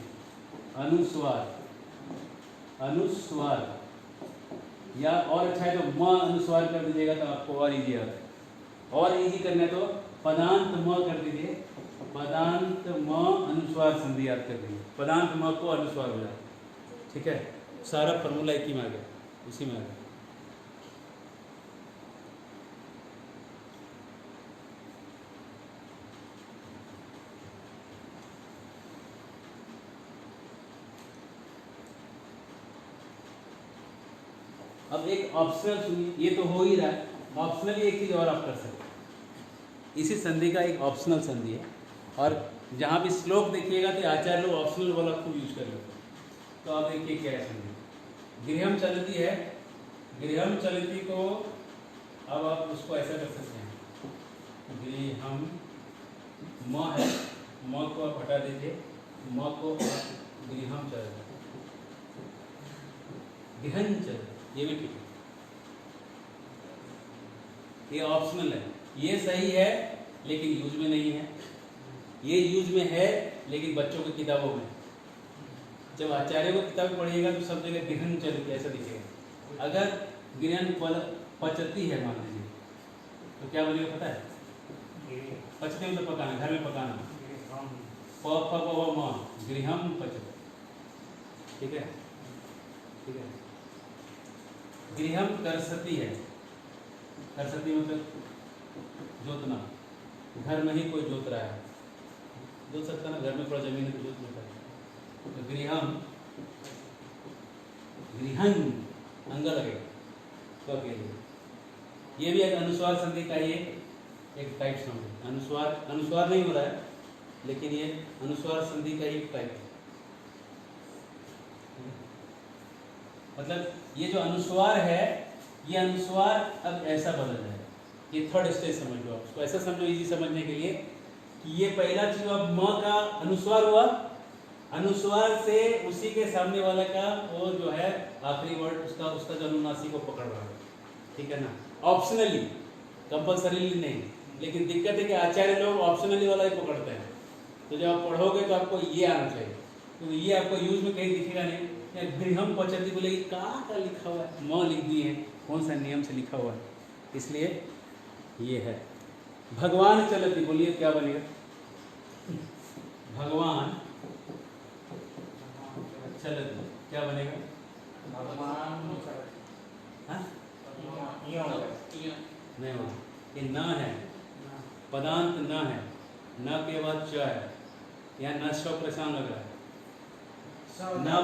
अनुस्वार, अनुस्वार, या और अच्छा है तो म अनुस्वार कर दीजिएगा तो आपको और इजी आता है। और इजी करना है तो पदांत म कर दीजिए, पदांत म अनुस्वार संधि याद कर दीजिए, पदांत म को अनुस्वार हो जाए। ठीक है, सारा फॉर्मूला एक ही में आ गया, उसी में आ गया। अब एक ऑप्शनल सुनिए, ये तो हो ही रहा है, ऑप्शनली एक चीज़ और आप कर सकते हैं। इसी संधि का एक ऑप्शनल संधि है, और जहाँ भी श्लोक देखिएगा तो आचार्य लोग ऑप्शनल वाला खूब यूज कर लेते हैं। तो आप देखिए क्या है संधि, गृहम चलती है, गृहम चलती को अब आप उसको ऐसा कर सकते हैं, गृहम म है, म को आप हटा दीजिए, म को गृहम चलती, गृहन चलती, ये भी ठीक है, ये ऑप्शनल है, ये सही है लेकिन यूज में नहीं है, ये यूज में है लेकिन बच्चों की किताबों में, जब आचार्य को किताब पढ़िएगा तो सब जगह गृहन चलती ऐसा दिखेगा। अगर गृहन पचती है मान लीजिए तो क्या बोलेगा पता है, पचते मतलब पकाना, घर में पकाना, गृहम पचत, ठीक है, ठीक है। गृहम करसती है, करसती मतलब जोतना, घर में ही कोई जोत रहा है, जोत सकता ना, घर में थोड़ा जमीन है तो जोत लेता है, तो गृहम, गृहन अंग लगेगा तो अकेले, ये भी एक अनुस्वार संधि का ही एक टाइप समझे, अनुस्वार नहीं हो रहा है लेकिन ये अनुस्वार संधि का ही टाइप है। मतलब ये जो अनुस्वार है, ये अनुस्वार अब ऐसा बदल जाएगा, ये थर्ड स्टेज समझ लो, उसको ऐसा समझो इजी समझने के लिए कि ये पहला चीज अब म का अनुस्वार हुआ, अनुस्वार से उसी के सामने वाला का वो जो है आखिरी वर्ड उसका जो अनुनासिक को पकड़ रहा है, ठीक है ना, ऑप्शनली, कंपल्सरीली नहीं, लेकिन दिक्कत है कि आचार्य लोग ऑप्शनली वाला ही पकड़ते हैं। तो जब आप पढ़ोगे तो आपको ये आना चाहिए, तो ये आपको यूज में कहीं दिखेगा नहीं, या गृहम पचती बोले कहाँ का लिखा हुआ है, म लिख दिए हैं, कौन सा नियम से लिखा हुआ है, इसलिए ये है। भगवान चलती, बोलिए क्या बनेगा, भगवान चलती क्या बनेगा, भगवान हाँ? ये होगा। नहीं होगा, ये न है, पदांत न है, न के बाद च है, यहाँ न शव परेशान लग रहा है, न